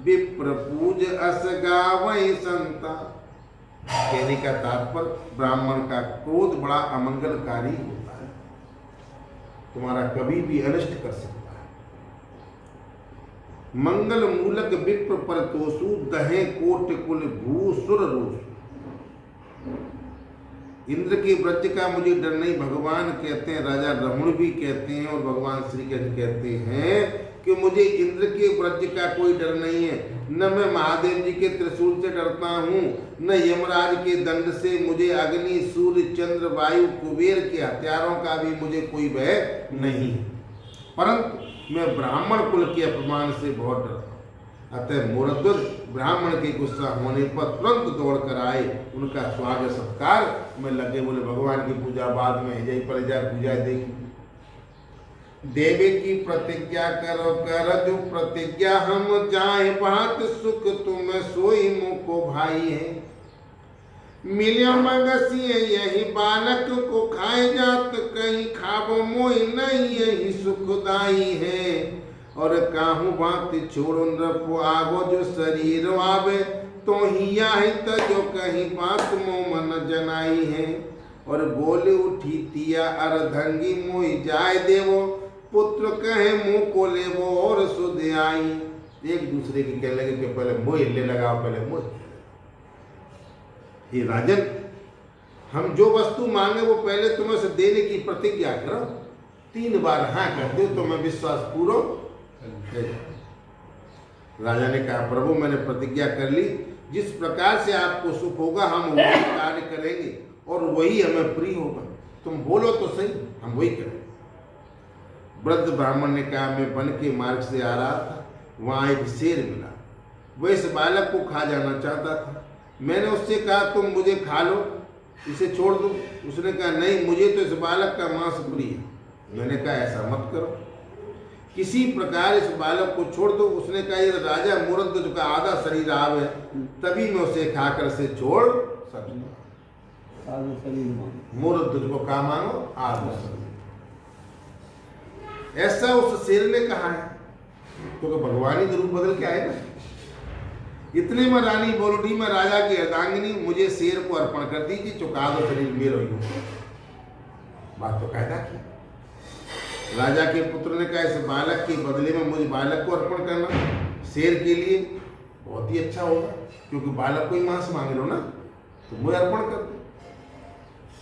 विप्र पूज अस गावै संता। कहने का तात्पर्य ब्राह्मण का क्रोध बड़ा अमंगलकारी होता है, तुम्हारा कभी भी अनिष्ट कर सकता है। मंगल मूलक विप्र पर तोषु, दहे कोट कुल भूसुर रोषु। इंद्र के वज्र का मुझे डर नहीं, भगवान कहते हैं, राजा रमण भी कहते हैं और भगवान श्री कृष्ण कहते हैं कि मुझे इंद्र के वज्र का कोई डर नहीं है, न मैं महादेव जी के त्रिशूल से डरता हूँ, न यमराज के दंड से। मुझे अग्नि सूर्य चंद्र वायु कुबेर के हथियारों का भी मुझे कोई भय नहीं है, परंतु मैं ब्राह्मण कुल के अपमान से बहुत डरता हूँ। अतः मुरद्दज ब्राह्मण के गुस्सा होने पर तुरंत दौड़कर आए, उनका स्वागत सत्कार में लगे। बोले भगवान की पूजा बाद में जय पर जाए, पूजा देखी। देवे की प्रतिज्ञा करो कर जो प्रतिज्ञा हम जाए बात सुख तुम सोई मुको भाई है। मिलियो मगसिए यही बालक को खाए जात कहीं खाबो मोई नहीं यही सुखदाई है। और काहू बात छोड़ो नृपो आगो जो शरीर आवे तो ही आए जो कहीं बात मो मन जनाई है। और बोले उठी तिया अर्धंगी मोई जाय देवो पुत्र कहे मुंह को लेवो और सुध आई। एक दूसरे की कहने लगे कि पहले मोह ले लगाओ पहले मोह। हे राजन, हम जो वस्तु मांगे वो पहले तुम्हें से देने की प्रतिज्ञा करो। 3 बार हाँ कर दो तो मैं विश्वास पूरो। राजा ने कहा प्रभु मैंने प्रतिज्ञा कर ली, जिस प्रकार से आपको सुख होगा हम वही कार्य करेंगे और वही हमें प्रिय होगा। तुम बोलो तो सही, हम वही करें। वृद्ध ब्राह्मण ने कहा मैं वन के मार्ग से आ रहा था, वहां एक शेर मिला, वह इस बालक को खा जाना चाहता था। मैंने उससे कहा तुम मुझे खा लो, इसे छोड़ दो। उसने कहा नहीं, मुझे तो इस बालक का मांस प्रिय है। मैंने कहा ऐसा मत करो, किसी प्रकार इस बालक को छोड़ दो। उसने कहा यदि राजा मुरद्द का आधा शरीर आवे तभी मैं उसे खाकर से छोड़ सकूंगा। मुरद्द को कहा मांगो आधा शरीर, ऐसा उस शेर ने कहा है। तो भगवान ही रूप बदल के आए ना। इतने में रानी बोल उठी मैं राजा की अर्धांगिनी, मुझे शेर को अर्पण कर दीजिए, चुका दो शरीर मेरा ही। बात तो कहता की। राजा के पुत्र ने कहा इस बालक के बदले में मुझे बालक को अर्पण करना शेर के लिए बहुत ही अच्छा होगा, क्योंकि बालक को ही मांस मांग लो ना, तो मुझे अर्पण कर दो।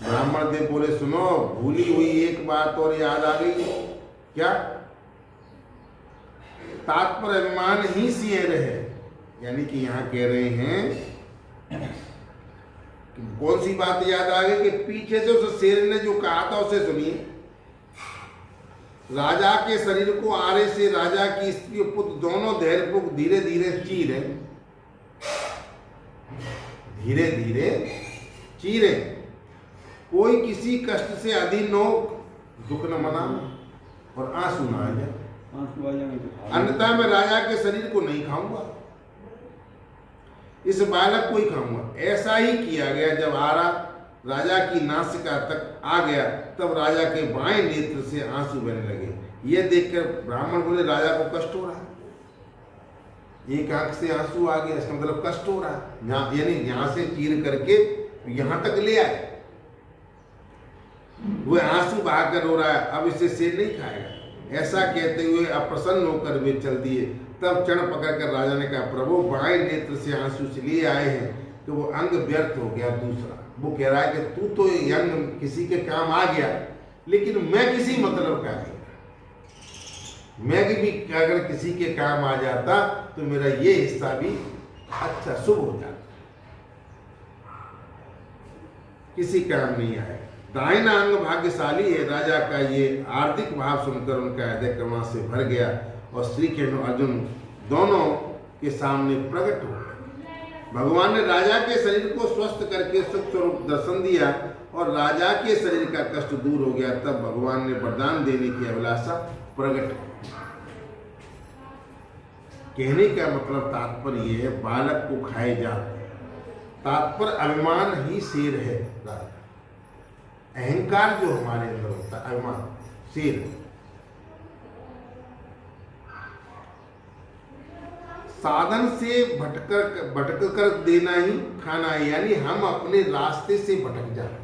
ब्राह्मण देव बोले सुनो, भूली हुई एक बात और याद आ गई। क्या? तात्पर्य अभिमान ही शेर है। यानी कि यहाँ कह रहे हैं कि कौन सी बात याद आ गई कि पीछे से उस शेर ने जो कहा था उसे सुनिए। राजा के शरीर को आरे से राजा की स्त्री और पुत्र दोनों धैर्यपूर्वक धीरे धीरे चीरे, धीरे धीरे चीरे। कोई किसी कष्ट से अधीन हो, दुख न मना और आंसू न आ जाए, अन्यथा मैं राजा के शरीर को नहीं खाऊंगा, इस बालक को ही खाऊंगा। ऐसा ही किया गया। जब आरा राजा की नासिका तक आ गया तब राजा के बाएं नेत्र से आंसू बहने लगे। यह देखकर ब्राह्मण बोले राजा को कष्ट हो रहा है, एक आंख से आंसू आ गया, इसका मतलब कष्ट हो रहा है। यानी यहां से चीर करके यहां तक ले आए, वह आंसू बहाकर रो रहा है, अब इसे शेर नहीं खाएगा। ऐसा कहते हुए अप्रसन्न होकर वे चल दिए। तब चढ़ पकड़कर राजा ने कहा प्रभु बाएं नेत्र से आंसू इसलिए आए हैं कि वो अंग व्यर्थ हो गया। दूसरा वो कह रहा है कि तू तो ये अंग किसी के काम आ गया, लेकिन मैं किसी मतलब का नहीं। मैं भी अगर किसी के काम आ जाता तो मेरा ये हिस्सा भी अच्छा शुभ हो जाता, किसी काम नहीं आए। दाहिना अंग भाग्यशाली है। राजा का ये आर्थिक भाव सुनकर उनका हृदय करुणा से भर गया और श्री कृष्ण अर्जुन दोनों के सामने प्रकट हो गए। भगवान ने राजा के शरीर को स्वस्थ करके सुख स्वरूप दर्शन दिया और राजा के शरीर का कष्ट दूर हो गया। तब भगवान ने वरदान देने की अभिलाषा प्रकट की। कहने का मतलब तात्पर्य ये है बालक को खाए जाते, तात्पर्य अभिमान ही शेर है। अहंकार जो हमारे अंदर होता है, अभिमान शेर है। साधन से भटक कर देना ही खाना है। यानी हम अपने रास्ते से भटक जाए,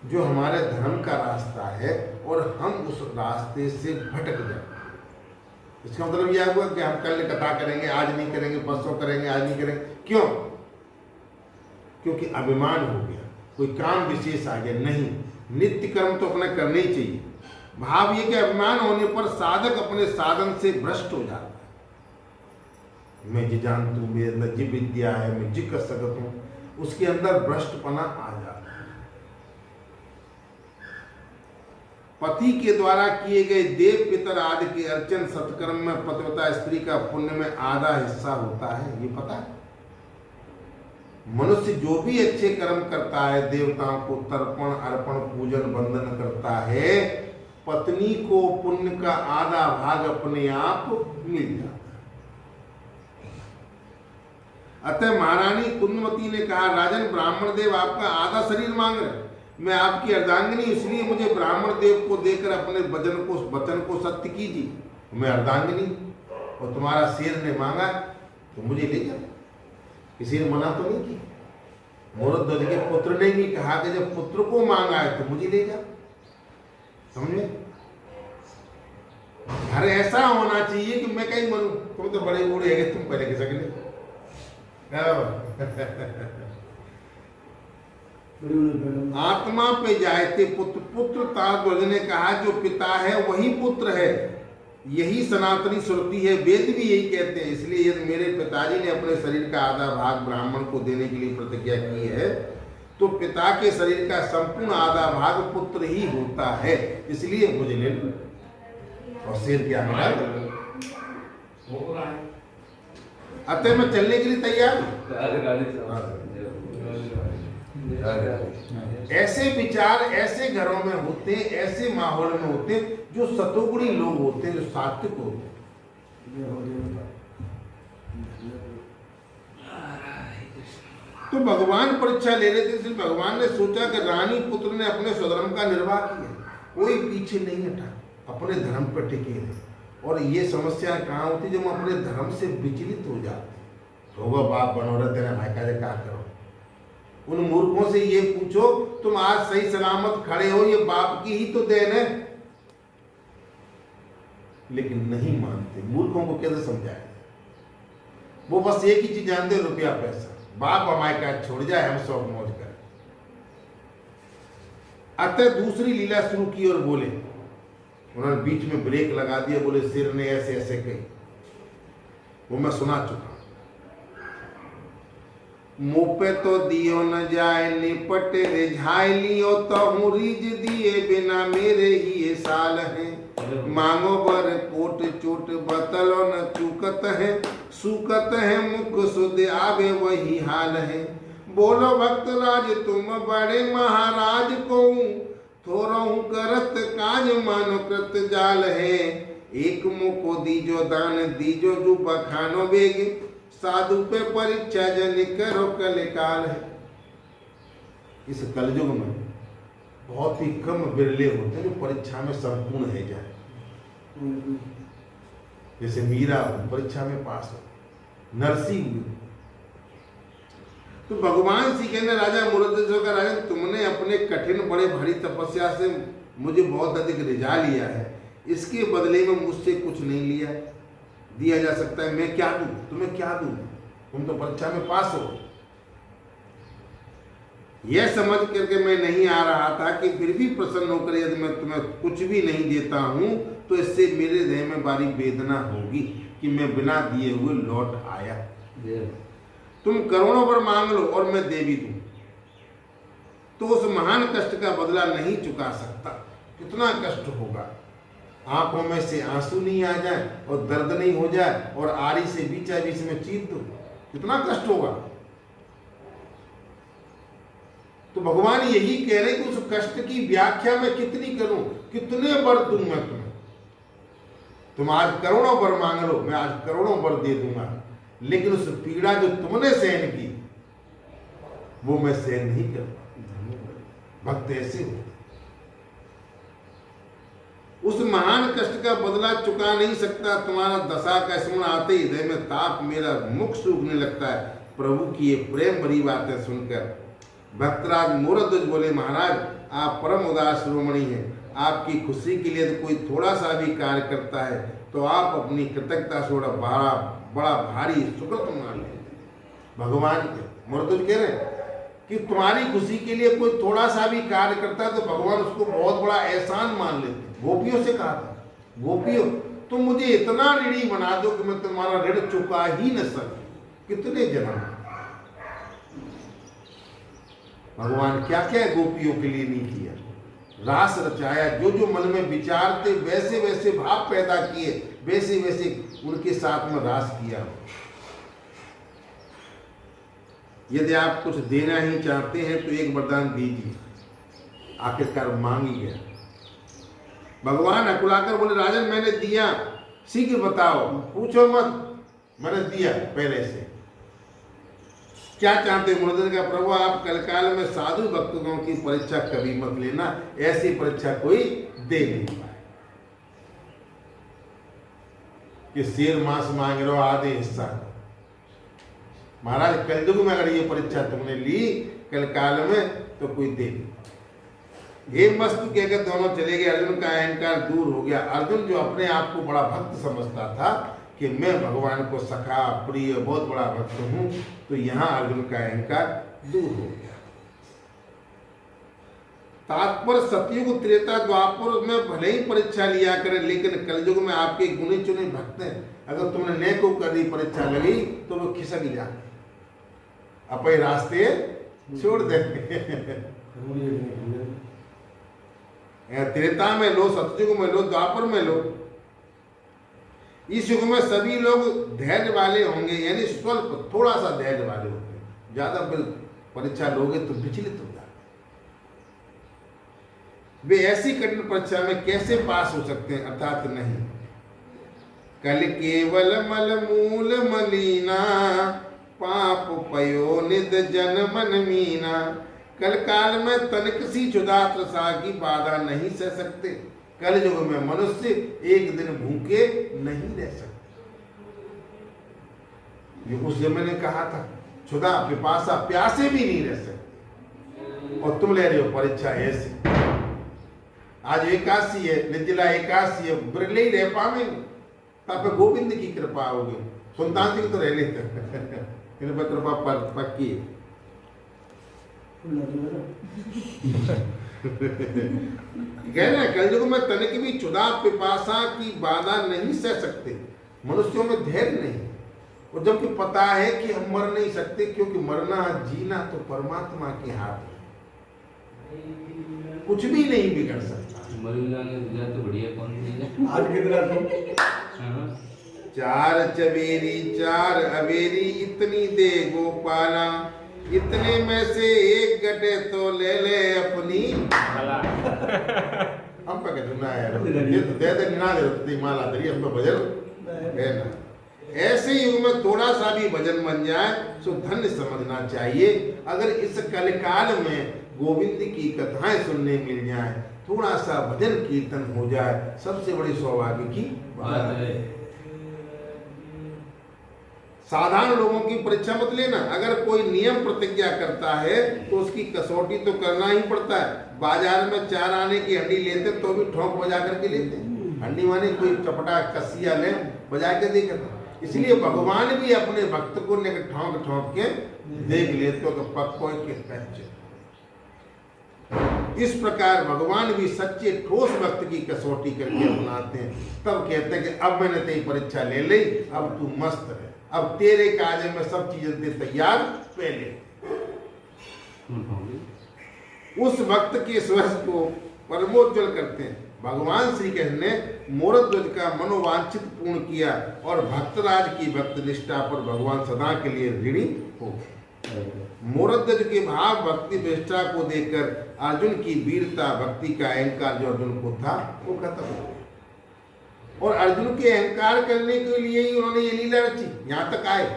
जो हमारे धर्म का रास्ता है और हम उस रास्ते से भटक जाए। इसका मतलब यह हुआ कि हम कल कथा करेंगे, आज नहीं करेंगे, परसों करेंगे, आज नहीं करेंगे। क्यों? क्योंकि अभिमान हो गया, कोई काम विशेष आ गया। नहीं, नित्य कर्म तो अपना करना ही चाहिए। भाव ये कि अभिमान होने पर साधक अपने साधन से भ्रष्ट हो जाता है। मैं जी जानता हूँ, मेरे अंदर जी विद्या है, मैं जी कर सकता हूँ, उसके अंदर भ्रष्टपना आ जाता है। पति के द्वारा किए गए देव पितर आदि के अर्चन सत्कर्म में पतिव्रता स्त्री का पुण्य में आधा हिस्सा होता है, ये पता है। मनुष्य जो भी अच्छे कर्म करता है, देवताओं को तर्पण अर्पण पूजन वंदन करता है, पत्नी को पुण्य का आधा भाग अपने आप मिल जाता। अतः महारानी कुंदमती ने कहा, राजन ब्राह्मण देव आपका आधा शरीर मांग रहे, मैं आपकी अर्धांगिनी, इसलिए मुझे ब्राह्मण देव को देकर अपने वचन को सत्य कीजिए। मैं अर्धांगिनी और तुम्हारा शेर ने मांगा तो मुझे ले जाओ। किसी ने मना तो नहीं की। मूर्धध्वज के पुत्र ने भी कहा कि जब पुत्र को मांगा है तो मुझे ले जाओ। समझे? घर ऐसा होना चाहिए कि मैं कहीं मरूं, तुम तो बड़े बूढ़े हैं, तुम पहले के सकले। आत्मा पे जायते पुत्र, पुत्र तारध्वज ने कहा जो पिता है वही पुत्र है, यही सनातनी श्रुति है, वेद भी यही कहते हैं। इसलिए यदि मेरे पिताजी ने अपने शरीर का आधा भाग ब्राह्मण को देने के लिए प्रतिज्ञा की है तो पिता के शरीर का संपूर्ण आधा भाग पुत्र ही होता है, इसलिए मुझे ले लो। और शेर क्या मिला? अतः मैं चलने के लिए तैयार हूं। ऐसे विचार ऐसे घरों में होते हैं, ऐसे माहौल में होते हैं जो सतोगुणी लोग होते हैं, जो सात्विक होते हैं। तो भगवान परीक्षा ले रहे थे, इसलिए भगवान ने सोचा कि रानी पुत्र ने अपने स्वधर्म का निर्वाह किया, कोई पीछे नहीं हटा, अपने धर्म पर टिके रहे। और ये समस्या कहाँ होती, जब हम अपने धर्म से विचलित हो जाते। होगा बाप बनोरथ तेरा भाई का क्या करो। उन मूर्खों से ये पूछो, तुम आज सही सलामत खड़े हो, ये बाप की ही तो देन है। लेकिन नहीं मानते। मूर्खों को कैसे समझाए? वो बस एक ही चीज जानते, रुपया पैसा। बाप हमारे का छोड़ जाए, हम सब मौज करें। अतः दूसरी लीला शुरू की और बोले, उन्होंने बीच में ब्रेक लगा दिया, बोले सिर ने ऐसे ऐसे कही, वो मैं सुना चुका। मुँह पे तो दियो न जाए, निपट रिझाई लियो तो रीझ दिए बिना मेरे ही ये साल हैं। मांगो बर कोट चोट बतलो न चूकत है, सूकत है मुख सुध आवे वही हाल है। बोलो भक्त राज तुम बड़े महाराज को, थोरहु करत काज मानो कृत जाल है। एक मुको दीजो दान दीजो जो बखानो बेग, साधु पे परीक्षा जन करो कल काल है। इस कलयुग में बहुत ही कम बिरले होते हैं जो परीक्षा में संपूर्ण है जाए। जैसे मीरा परीक्षा में पास हो, नरसिंह हुए। तो भगवान श्री कहने, राजा मूर्धध्वज का राजन, तुमने अपने कठिन बड़े भारी तपस्या से मुझे बहुत अधिक रिझा लिया है, इसके बदले में मुझसे कुछ नहीं लिया दिया जा सकता है। मैं क्या दूं तुम्हें, क्या दूं? तुम तो परीक्षा में पास हो। यह समझ करके मैं नहीं आ रहा था कि फिर भी प्रसन्न होकर यदि मैं तुम्हें कुछ भी नहीं देता हूं तो इससे मेरे देह में बारी वेदना होगी कि मैं बिना दिए हुए लौट आया। तुम करोड़ों पर मांग लो और मैं दे भी दूं, तो उस महान कष्ट का बदला नहीं चुका सकता। कितना कष्ट होगा, आंखों में से आंसू नहीं आ जाए और दर्द नहीं हो जाए और आरी से बीचा बीच में चीर दो, कितना कष्ट होगा। तो भगवान यही कह रहे कि उस कष्ट की व्याख्या मैं कितनी करूं, कितने वर दूं मैं तुम्हें। तुम आज करोड़ों वर मांग लो, मैं आज करोड़ों वर दे दूंगा, लेकिन उस पीड़ा जो तुमने सहन की वो मैं सहन नहीं कर पाऊंगा। भक्त ऐसे होते, उस महान कष्ट का बदला चुका नहीं सकता। तुम्हारा दशा का स्मरण आते ही हृदय में ताप, मेरा मुख सूखने लगता है प्रभु की ये प्रेम भरी बातें सुनकर। भक्तराज मूर्धध्वज बोले, महाराज आप परम उदार शिरोमणि हैं, आपकी खुशी के लिए तो कोई थोड़ा सा भी कार्य करता है तो आप अपनी कृतज्ञता से बड़ा भारी सुकृत मान लेते। भगवान के मूर्धध्वज कह रहे हैं कि तुम्हारी खुशी के लिए कोई थोड़ा सा भी कार्य करता है तो भगवान उसको बहुत बड़ा एहसान मान लेते। गोपियों से कहा था, गोपियों तुम मुझे इतना ऋणी बना दो कि मैं तुम्हारा ऋण चुका ही न सकूं। कितने जन्म भगवान क्या क्या गोपियों के लिए नहीं किया, रास रचाया, जो जो मन में विचार थे वैसे वैसे भाव पैदा किए, वैसे वैसे उनके साथ में रास किया। यदि आप कुछ देना ही चाहते हैं तो एक वरदान दीजिए, आखिरकार मांग ही गया। भगवान अकुलाकर बोले राजन मैंने दिया, शीघ्र बताओ, पूछो मत, मैंने दिया पहले से। क्या चाहते हो? मुरदन का प्रभु आप कलकाल में साधु भक्तों की परीक्षा कभी मत लेना, ऐसी परीक्षा कोई दे नहीं पाए कि शेर मांस मांग रहे हो आधे हिस्सा। महाराज कलयुग में अगर ये परीक्षा तुमने ली कलकाल में तो कोई दे नहीं। हे मस्त कहकर दोनों चले गए। अर्जुन का अहंकार दूर हो गया। अर्जुन जो अपने आप को बड़ा भक्त समझता था कि मैं भगवान को सखा प्रिय बहुत बड़ा भक्त हूं, तो यहां अर्जुन का अहंकार दूर हो गया। तात्पर्य सतयुग त्रेता द्वापर में भले ही परीक्षा लिया करें, लेकिन कलयुग में आपके गुणी चुने भक्त हैं। अगर तुमने ने को कर दी परीक्षा लगी तो वो खिसक जाते, अपने रास्ते छोड़ देंगे। त्रेता में लो, सतयुग में लो, द्वापर में लो। इस युग में सभी लोग धैर्य वाले होंगे, यानी स्वल्प थोड़ा सा धैर्य वाले होंगे। ज्यादा परीक्षा लोगे तो विचलित हो जाते। वे ऐसी कठिन परीक्षा में कैसे पास हो सकते हैं? अर्थात नहीं। कल केवल मल मूल मलीना, पाप पयो निद जन मन मीना। कल काल में तनिक सी क्षुधा त्रसा की बाधा नहीं सह सकते। कल युग में मनुष्य एक दिन भूखे नहीं रह सकते। ये उस जमाने ने कहा था, क्षुधा पिपासा प्यासे भी नहीं रह सकते, और तुम ले रहे हो परीक्षा ऐसी। आज एकादशी है, निर्जला एकादशी है, बिरले ही रह पावेंगे, तब गोविंद की कृपा होगी। सुल्तान जी तो रह लेते इन पर कृपा पक्की है। कहना कलयुग में तनिक भी क्षुधा पिपासा की बाधा नहीं सह सकते। मनुष्यों में धैर्य नहीं, और जबकि पता है कि हम मर नहीं सकते, क्योंकि मरना जीना तो परमात्मा के हाथ में, कुछ भी नहीं बिगड़ सकता। तो बढ़िया कौन आज कितना चार चबेरी चार अबेरी इतनी दे गोपाला, इतने में से एक गटे तो ले ले अपनी। हम पे कहना है ये तो दे दे ना दे माला दरी हम पे भजन है ना। ऐसे युग में थोड़ा सा भी भजन बन जाए तो धन्य समझना चाहिए। अगर इस कलिकाल में गोविंद की कथाएं सुनने मिल जाए, थोड़ा सा भजन कीर्तन हो जाए, सबसे बड़ी सौभाग्य की बात है। साधारण लोगों की परीक्षा मत लेना। अगर कोई नियम प्रतिज्ञा करता है तो उसकी कसौटी तो करना ही पड़ता है। बाजार में 4 आने की हंडी लेते तो भी ठोक बजा करके लेते। हंडी माने कोई चपटा कसिया ले बजा के देखे। इसलिए भगवान भी अपने भक्त को ठोक ठोक के देख लेते तो पक्को के कच्चे। इस प्रकार भगवान भी सच्चे ठोस भक्त की कसौटी करके अपनाते हैं। तब कहते हैं कि अब मैंने तेरी परीक्षा ले ली, अब तू मस्त रहे, अब तेरे काज में सब चीजें दे तैयार पहले। उस भक्त के स्वयं को परमोज्वल करते हैं। भगवान श्री कृष्ण ने मोरध्वज का मनोवांछित पूर्ण किया, और भक्तराज की भक्त निष्ठा पर भगवान सदा के लिए ऋणी हो गए। मोरध्वज के भाव भक्ति निष्ठा को देखकर अर्जुन की वीरता भक्ति का अहंकार जो अर्जुन को था वो खत्म हो गया, और अर्जुन के अहंकार करने के लिए ही उन्होंने ये लीला रची, यहां तक आए।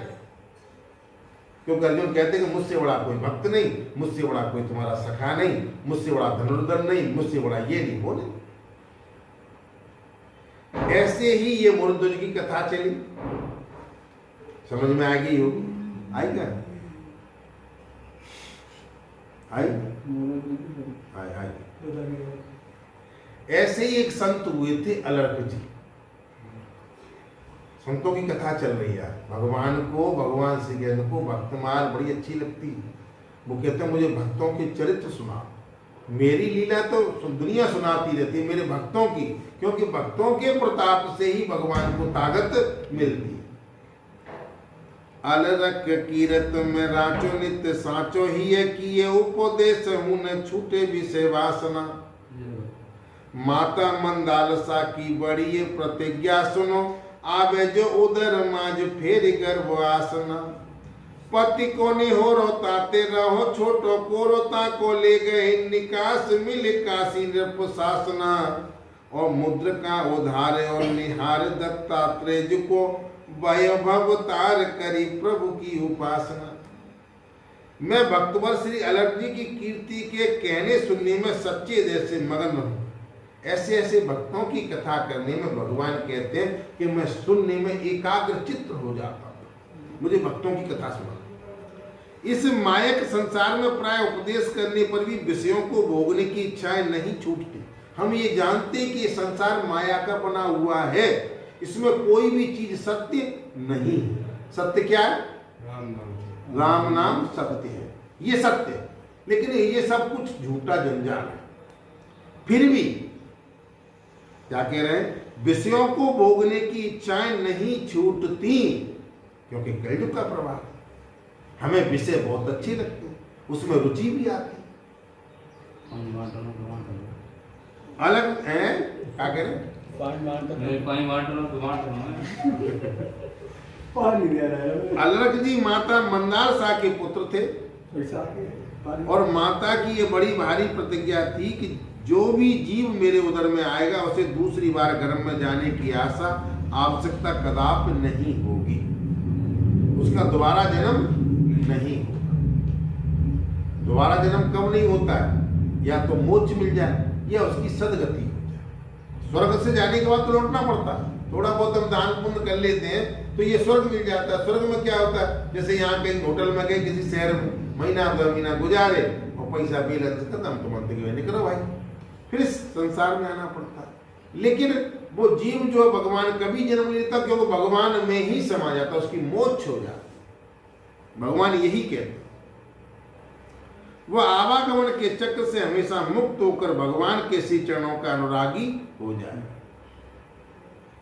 क्योंकि अर्जुन कहते हैं कि मुझसे बड़ा कोई भक्त नहीं, मुझसे बड़ा कोई तुम्हारा सखा नहीं, मुझसे बड़ा धनुर्धर नहीं, मुझसे बड़ा ये नहीं वो नहीं। ऐसे ही ये मोरध्वज की कथा चली, समझ में आ गई होगी। आई क्या? आई आई आई। ऐसे ही एक संत हुए थे अलर्क जी। संतों की कथा चल रही है। भगवान भगवान श्री कृष्ण को भक्तमाल बड़ी अच्छी लगती है। वो कहते हैं मुझे भक्तों के चरित्र सुना। मेरी लीला तो दुनिया सुनाती रहती है, मेरे भक्तों की, क्योंकि भक्तों के प्रताप से ही भगवान को ताकत मिलती है। अलरक कीरत में राचो नित्य साचो ही है कि ये उपदेश हूं न छूटे विषय वासना। माता मंदालसा की बड़ी प्रतिज्ञा सुनो, आवे जो उदर माज फेर गर्भ आसना। पति को निहो रोताते रहो, छोटो को रोता को ले गए निकास मिल काशी नृप शासना। और मुद्रिका उधारे और निहार दत्तात्रेय जी को वैभव तार करी प्रभु की उपासना। मैं भक्तवर श्री अलर्ट जी की कीर्ति के कहने सुनने में सच्चे दिल से मगन हूँ। ऐसे ऐसे भक्तों की कथा करने में भगवान कहते हैं कि मैं सुनने में एकाग्र चित्त हो जाता हूँ। मुझे भक्तों की कथा सुना। इस मायक संसार में प्राय उपदेश करने पर भी विषयों को भोगने की इच्छाएं नहीं छूटती। हम ये जानते हैं कि ये संसार माया का बना हुआ है, इसमें कोई भी चीज सत्य नहीं है। सत्य क्या है? राम नाम सत्य है, ये सत्य है। लेकिन ये सब कुछ झूठा जंजाल है। फिर भी क्या कह रहे हैं? विषयों को भोगने की इच्छाएं नहीं छूटती, क्योंकि कलयुग का प्रभाव है। हमें विषय बहुत अच्छे लगते हैं, उसमें रुचि भी आती है। अलग है, क्या कह रहे हैं? अलग जी माता मंदार शाह के पुत्र थे, और माता की ये बड़ी भारी प्रतिज्ञा थी कि जो भी जीव मेरे उदर में आएगा उसे दूसरी बार गर्भ में जाने की आशा आवश्यकता कदापि नहीं होगी, उसका दोबारा जन्म नहीं होगा। दोबारा जन्म कब नहीं होता है? या तो मोक्ष मिल जाए या उसकी सदगति हो जाए। स्वर्ग से जाने के बाद तो लौटना पड़ता है। थोड़ा बहुत हम दान पुण्य कर लेते हैं तो ये स्वर्ग मिल जाता है। स्वर्ग में क्या होता है? जैसे यहाँ कहीं होटल में गए, किसी शहर में महीना 2 महीना गुजारे और पैसा बिल खत्म, तो मनते कि निकलो भाई, फिर इस संसार में आना पड़ता है। लेकिन वो जीव जो भगवान कभी जन्म नहीं लेता, क्योंकि भगवान में ही समा जाता, उसकी मोक्ष हो जाता। भगवान यही कहते, वह आवागमन के चक्र से हमेशा मुक्त होकर भगवान के श्री चरणों का अनुरागी हो जाए।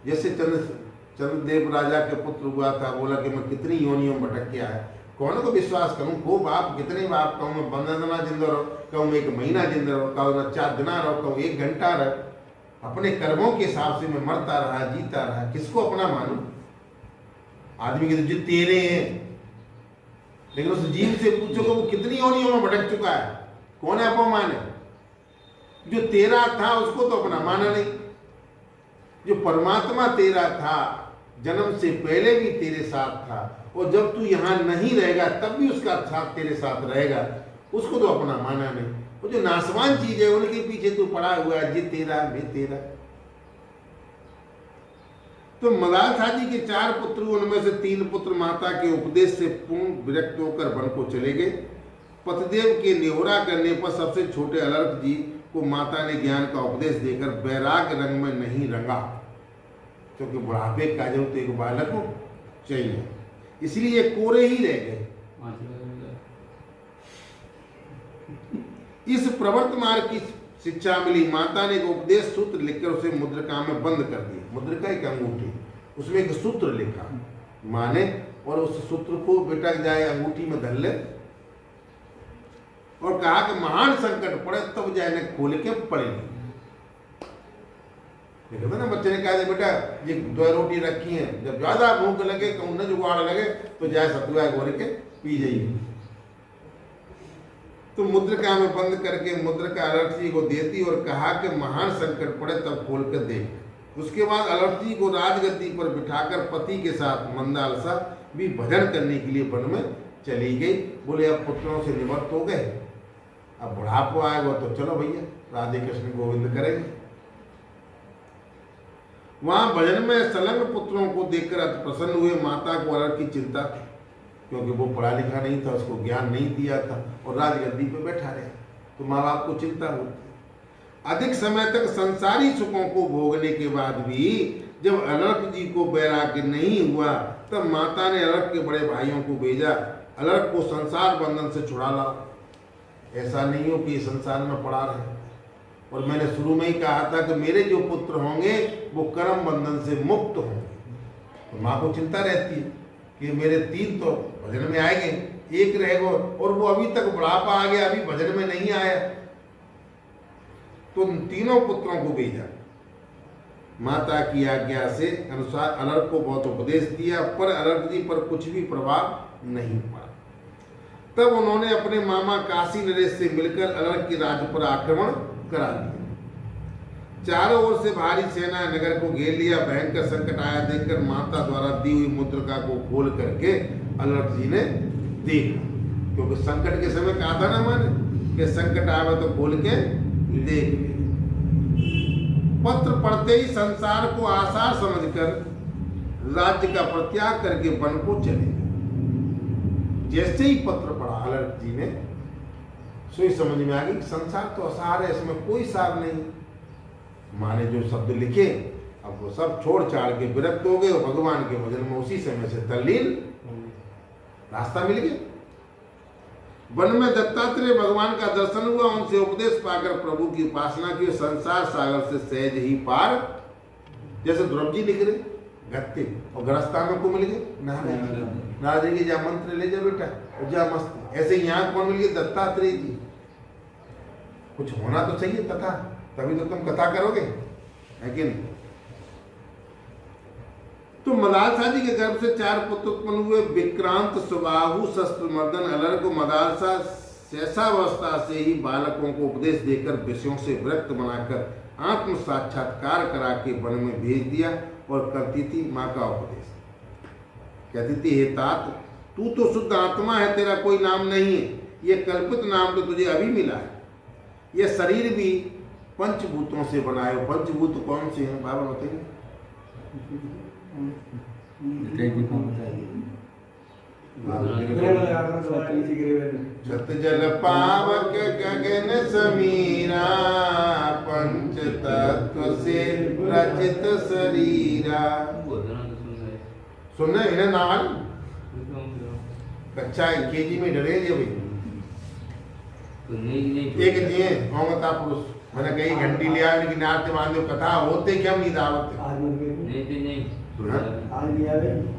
जैसे चंद्रदेव राजा के पुत्र हुआ था, बोला कि मैं कितनी योनियों में भटक के आया, कौन को विश्वास करूं? खूब बाप, कितने बाप कहूं मैं, 15 दिना जिंदा रहो, कहूं 1 महीना जिंदा रहो, कहूं 4 दिन रहो, कहूं 1 घंटा रहो। अपने कर्मों के हिसाब से मैं मरता रहा, जीता रहा। किसको अपना मानूं? आदमी के तो जिद तेरे हैं, लेकिन उस जीव से पूछो कि वो कितनी योनियों में भटक चुका है, कौन है अपमान है? जो तेरा था उसको तो अपना माना नहीं। जो परमात्मा तेरा था, जन्म से पहले भी तेरे साथ था, और जब तू यहाँ नहीं रहेगा तब भी उसका साथ तेरे साथ रहेगा, उसको तो अपना माना नहीं। वो जो नासवान चीज है उनके पीछे तू पड़ा हुआ है, ये तेरा मैं तेरा। तो मदार शाह जी के 4 पुत्र, उनमें से 3 पुत्र माता के उपदेश से पूर्ण विरक्त होकर वन को चले गए। पतिदेव के निहोरा करने पर सबसे छोटे अलर्क जी को माता ने ज्ञान का उपदेश देकर वैराग रंग में नहीं रंगा, क्योंकि बुढ़ापे का जो तो एक बालक को चाहिए, इसलिए कोरे ही रह गए। इस प्रवर्त मार्ग की शिक्षा मिली। माता ने एक उपदेश सूत्र लिखकर उसे मुद्रिका में बंद कर दिया। मुद्रिका एक अंगूठी, उसमें एक सूत्र लिखा माने, और उस सूत्र को बेटा जाए अंगूठी में धर ले, और कहा कि महान संकट पड़े तब जाए न खोल के पड़ेगी। देखो ना, बच्चे ने कहा बेटा ये 2 रोटी रखी है, जब ज्यादा भूख लगे, कहूँ न जुगाड़ लगे तो जाए सतुआ घोर के पी जाइए। तो मुद्रिका में बंद करके मुद्रिका अलर्ट जी को देती और कहा कि महान संकट पड़े तब खोल कर देख। उसके बाद अलर्ट जी को राजगद्दी पर बिठाकर पति के साथ मंदालसा भी भजन करने के लिए वन में चली गई। बोले अब पुत्रों से निवृत्त हो गए, अब बुढ़ापा आएगा तो चलो भैया राधे कृष्ण गोविंद करेंगे। वहां भजन में संलग्न पुत्रों को देखकर अति प्रसन्न हुए। माता को अलर्ट की चिंता थी, क्योंकि वो पढ़ा लिखा नहीं था, उसको ज्ञान नहीं दिया था और राजगद्दी पे बैठा रहे, तो माँ बाप को चिंता होती। अधिक समय तक संसारी सुखों को भोगने के बाद भी जब अलर्क जी को वैराग्य नहीं हुआ, तब माता ने अलर्क के बड़े भाइयों को भेजा, अलर्क को संसार बंधन से छुड़ा लाओ। ऐसा नहीं हो कि संसार में पड़ा रहे। और मैंने शुरू में ही कहा था कि मेरे जो पुत्र होंगे वो कर्म बंधन से मुक्त होंगे। तो माँ को चिंता रहती है कि मेरे 3 तो भजन में आएंगे, 1 रहेगा, और वो अभी तक बुढ़ापा आ गया, अभी भजन में नहीं आया। तो उन 3 पुत्रों को भेजा। माता की आज्ञा से अनुसार अलर्क को बहुत उपदेश दिया, पर अलर्क जी पर कुछ भी प्रभाव नहीं पड़ा। तब उन्होंने अपने मामा काशी नरेश से मिलकर अलर्क के राज्य पर आक्रमण करा दिया। चारों ओर से भारी सेना नगर को घेर लिया। भयंकर संकट आया देखकर माता द्वारा दी हुई मुद्रिका को खोल करके अलर्ट जी ने देखा, क्योंकि संकट के समय कहा था ना मैंने कि संकट आवे तो खोल के देख ले। पत्र पढ़ते ही संसार को आसार समझकर राज्य का परित्याग करके वन को चले गए। जैसे ही पत्र पढ़ा अलर्ट जी ने, सोई समझ में आ गई कि संसार तो असार है, इसमें कोई सार नहीं। माने जो शब्द लिखे अब वो सब छोड़ छाड़ के विरक्त हो गए और भगवान के भजन में उसी समय से तल्लीन, रास्ता मिल गया। वन में दत्तात्रेय भगवान का दर्शन हुआ, उनसे उपदेश पाकर प्रभु की उपासना की, संसार सागर से सहज ही पार। जैसे ध्रुव जी निकले गत्ते और ग्रस्तानों को मिल गए नारद जी, जा मंत्र ले जा बेटा और जा मस्त। ऐसे यहाँ कौन मिल गए? दत्तात्रेय जी। कुछ होना तो चाहिए तथा, तभी तो तुम कथा करोगे, है कि नहीं? तो मदालसा जी के गर्भ से 4 पुत्र उत्पन्न हुए। विक्रांत सुबाहु शस्त्र मर्दन अलर को मदालसा शैशावस्था से ही बालकों को उपदेश देकर विषयों से विरक्त बनाकर आत्म साक्षात्कार करा के वन में भेज दिया और करती थी माँ का उपदेश। कहती थी, हे तात, तू तो शुद्ध आत्मा है, तेरा कोई नाम नहीं है, ये कल्पित नाम तो तुझे अभी मिला है। यह शरीर भी पंचभूतों से बना है। पंचभूत कौन से हैं बाबा बताइए? छत जल पावक गगन समीरा, पंच तत्व से रचित शरीरा। सुनना इन्हें नाम कच्चा केजी में डरे जी भाई। एक दिए होमता पुरुष मैंने कही घंटी लिया किनार से बांधो कथा होते क्या नहीं दावत नहीं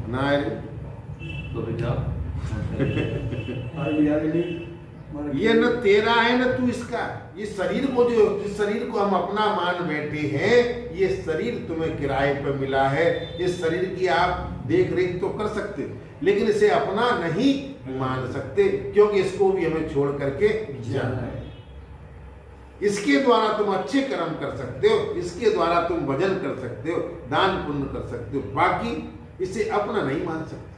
ना तो जाओ। ये न तेरा है न तू इसका। ये शरीर को जो जिस शरीर को हम अपना मान बैठे हैं, ये शरीर तुम्हें किराए पर मिला है। इस शरीर की आप देख रेख तो कर सकते, लेकिन इसे अपना नहीं मान सकते, क्योंकि इसको भी हमें छोड़ करके जाना है। इसके द्वारा तुम अच्छे कर्म कर सकते हो, इसके द्वारा तुम भजन कर सकते हो, दान पुण्य कर सकते हो, बाकी इसे अपना नहीं मान सकते,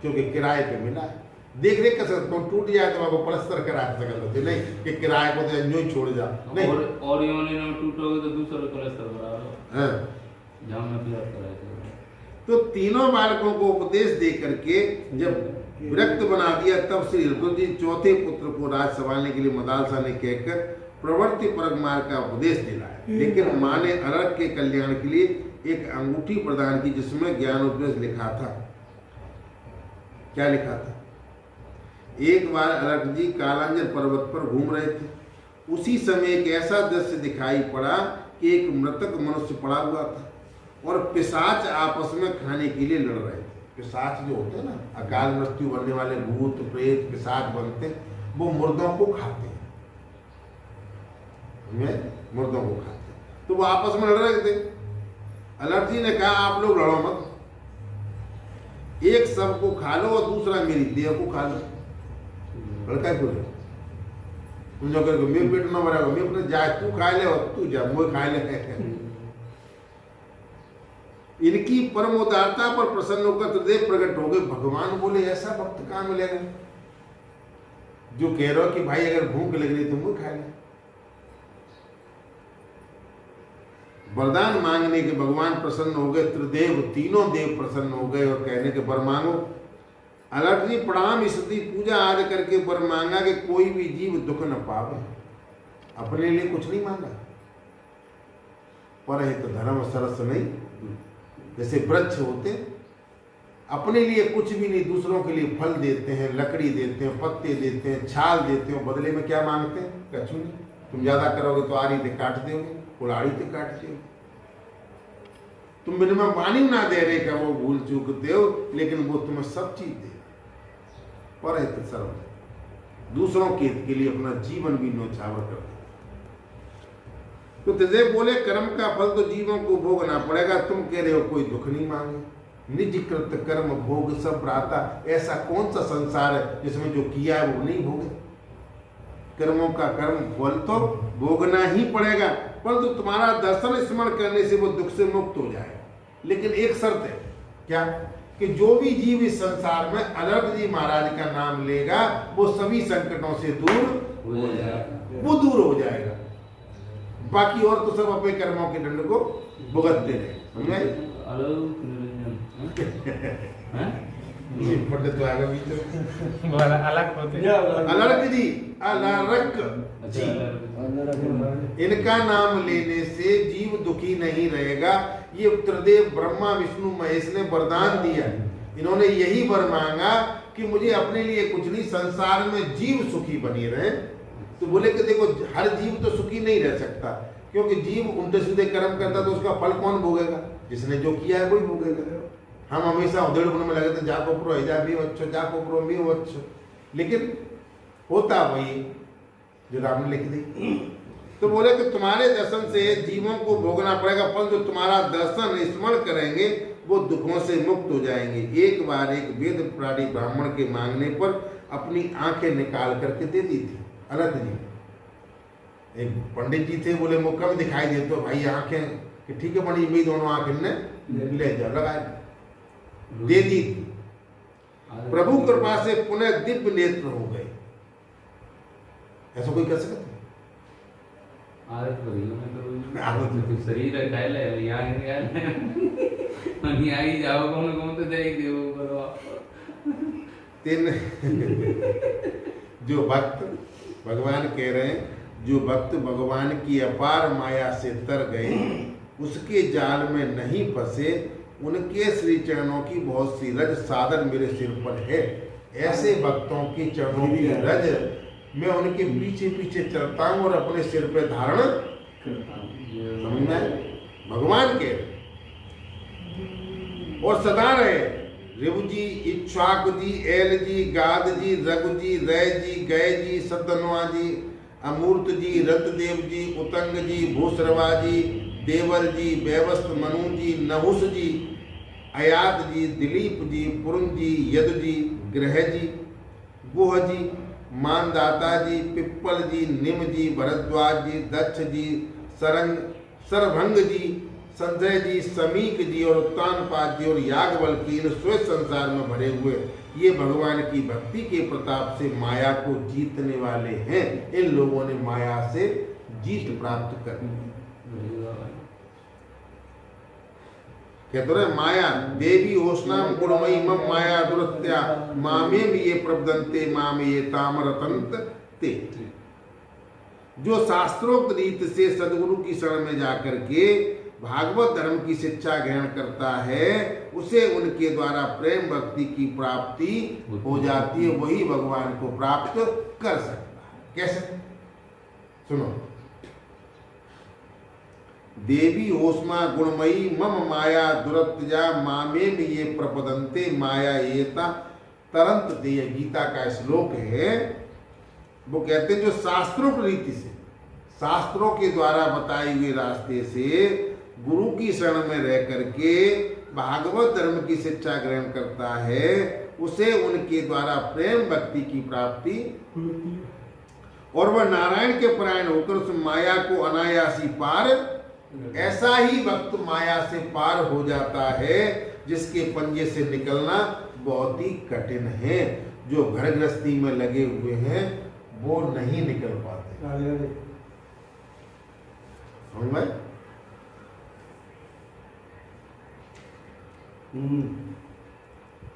क्योंकि किराए पे मिला है। देख रेख कर सकते हो, टूट जाए तो आपको पलस्तर करा सकते होते नहीं कि किराए को तो एंजॉय छोड़ जा नहीं। और योनि में टूटोगे तो दूसरा पलस्तर करा हाँ। जहाँ में प्यार कराए तो तीनों बालकों को उपदेश दे करके जब विरक्त बना दिया, तब श्री ऋतु जी चौथे पुत्र को राज संभालने के लिए मदालसा ने कहकर प्रवृत्ति परक मार्ग का उपदेश दिलाया। लेकिन माँ ने अरग के कल्याण के लिए एक अंगूठी प्रदान की, जिसमें ज्ञानोपदेश लिखा था। क्या लिखा था? एक बार अरग जी कालांजर पर्वत पर घूम रहे थे। उसी समय एक ऐसा दृश्य दिखाई पड़ा कि एक मृतक मनुष्य पड़ा हुआ था और पिशाच आपस में खाने के लिए लड़ रहे थे। पिशाच जो होते हैं ना, अकाल मृत्यु बनने वाले भूत प्रेत पिशाच बनते हैं, वो मुर्दों को खाते हैं, मुर्दों को खाते हैं। तो वो आपस में लड़ रहे थे। अलर्ट जी ने कहा, आप लोग लड़ो मत, एक सब को खा लो और दूसरा मेरी देह को खा लो। लड़का क्यों तुम जो करके मैं पेट ना भरा, मैं अपने जाए तू खा ले और तू जा मुझे खा ले। इनकी परम उदारता पर प्रसन्न होकर हृदय प्रकट हो गए। भगवान बोले, ऐसा भक्त कहाँ मिलेगा जो कह रहे हो कि भाई अगर भूख लग रही तुमको खा ले। वरदान मांगने के भगवान प्रसन्न हो गए। त्रिदेव तीनों देव प्रसन्न हो गए और कहने के वर मांगो। अलर्ट जी प्रणाम स्तुति पूजा आदि करके वर मांगा कि कोई भी जीव दुख न पावे। अपने लिए कुछ नहीं मांगा, पर है तो धर्म सरस नहीं। जैसे वृक्ष होते अपने लिए कुछ भी नहीं, दूसरों के लिए फल देते हैं, लकड़ी देते हैं, पत्ते देते हैं, छाल देते हैं, बदले में क्या मांगते हैं? कछु नहीं। तुम ज्यादा करोगे तो आरी से काट दोगे, कुल्हाड़ी से काट दोगे। तुम मिनिमम पानी ना दे रहे का वो भूल चूकते हो, लेकिन वो तुम्हें सब चीज दे। पर है तो सर्व दूसरों के हित के लिए अपना जीवन भी न्यौछावर कर दे। तो तुझे बोले कर्म का फल तो जीवों को भोगना पड़ेगा। तुम कह रहे हो कोई दुख नहीं मांगे, निज कृत कर्म भोग सब प्राता। ऐसा कौन सा संसार है जिसमें जो किया है वो नहीं भोगे? कर्मों का कर्म फल तो भोगना ही पड़ेगा। परंतु तुम्हारा दर्शन स्मरण करने से वो दुख से मुक्त हो जाएगा। लेकिन एक शर्त है, क्या? कि जो भी जीव इस संसार में अलर्ट जी महाराज का नाम लेगा वो सभी संकटों से दूर हो जाएगा, वो दूर हो जाएगा। बाकी और तो सब अपने कर्मों के दंड को भुगतते रहे। अलग निरंजन हैं? पंडित तो आगे बीच में। वो अलग होते हैं। अलर्क जी, अलर्क जी, इनका नाम लेने से जीव दुखी नहीं रहेगा। ये त्रिदेव ब्रह्मा विष्णु महेश ने वरदान दिया। इन्होंने यही वर मांगा कि मुझे अपने लिए कुछ नहीं, संसार में जीव सुखी बनी रहे। तो बोले कि देखो हर जीव तो सुखी नहीं रह सकता, क्योंकि जीव उल्टे सीधे कर्म करता तो उसका फल कौन भोगेगा? जिसने जो किया है वही भोगेगा। हम हमेशा उधेड़ बुन में लगे थे, जाको प्रो जा भी अच्छो, जाको प्रो भी अच्छो, लेकिन होता वही जो राम ने लिख दी। तो बोले कि तुम्हारे दर्शन से जीवों को भोगना पड़ेगा, परंतु तुम्हारा दर्शन स्मरण करेंगे वो दुखों से मुक्त हो जाएंगे। एक बार एक वेद प्राणी ब्राह्मण के मांगने पर अपनी आंखें निकाल करके दे दी थी अनंत जी। एक पंडित जी थे, बोले मुक्का में दिखाई दे तो भाई आंखें, कि ठीक है पंडित जी, दोनों आंखें ने ले जाओ, लगा दे दी थी। प्रभु कृपा से पुनः दिव्य नेत्र हो गए। ऐसा कोई कर सकता है? आदत बड़ी है। आदत तो शरीर है कायल है, यहाँ ही जाओ कौन तो जाएगी वो करो। तीन जो भक्त, भगवान कह रहे हैं, जो भक्त भगवान की अपार माया से तर गए, उसके जाल में नहीं फंसे, उनके श्री चरणों की बहुत सी रज सादर मेरे सिर पर है। ऐसे भक्तों की चरणों की रज मैं उनके पीछे पीछे चलता हूँ और अपने सिर पे धारण समझना है। भगवान के और सदा रहे रिवु जी, इच्छाक जी, एल जी, गाद जी, रघु जी, रय जी, गय जी, सतनवा जी, अमूर्त जी, रतदेव जी, उतंग जी, भूसरवा जी, देवर जी, बेवस्त मनु जी, नहुस जी, अयात जी, दिलीप जी, पुरुन जी, यद जी, ग्रह जी, गुह जी, मानदाता जी, पिप्पल जी, निम जी, भरद्वाज जी, दक्ष जी, सरंग सरभंग जी, संजय जी, समीक जी और उत्तानपाद जी और याज्ञवल्क की इन श्वेत संसार में भरे हुए ये भगवान की भक्ति के प्रताप से माया को जीतने वाले हैं। इन लोगों ने माया से जीत प्राप्त कर ली। कहते रहे माया देवी होशनाम गुणमयी मम माया दुरत्या मामे भी ये प्रबदंते मामे ये तामरतंत ते। जो शास्त्रोक्त रीत से सदगुरु की शरण में जाकर के भागवत धर्म की शिक्षा ग्रहण करता है, उसे उनके द्वारा प्रेम भक्ति की प्राप्ति हो जाती है। वही भगवान को प्राप्त कर सकता है। कैसे? सुनो, देवी ओस्मा गुणमयी मम माया दुरत्या मामे में ये प्रपदंते माया येता तरंत देय। गीता का श्लोक है। वो कहते हैं जो शास्त्रों की रीति से, शास्त्रों के द्वारा बताए हुए रास्ते से गुरु की शरण में रह करके भागवत धर्म की शिक्षा ग्रहण करता है, उसे उनके द्वारा प्रेम भक्ति की प्राप्ति और वह नारायण के परायण होकर उस माया को अनायासी पार, ऐसा ही भक्त माया से पार हो जाता है जिसके पंजे से निकलना बहुत ही कठिन है। जो घर गृहस्थी में लगे हुए हैं वो नहीं निकल पाते। समझ?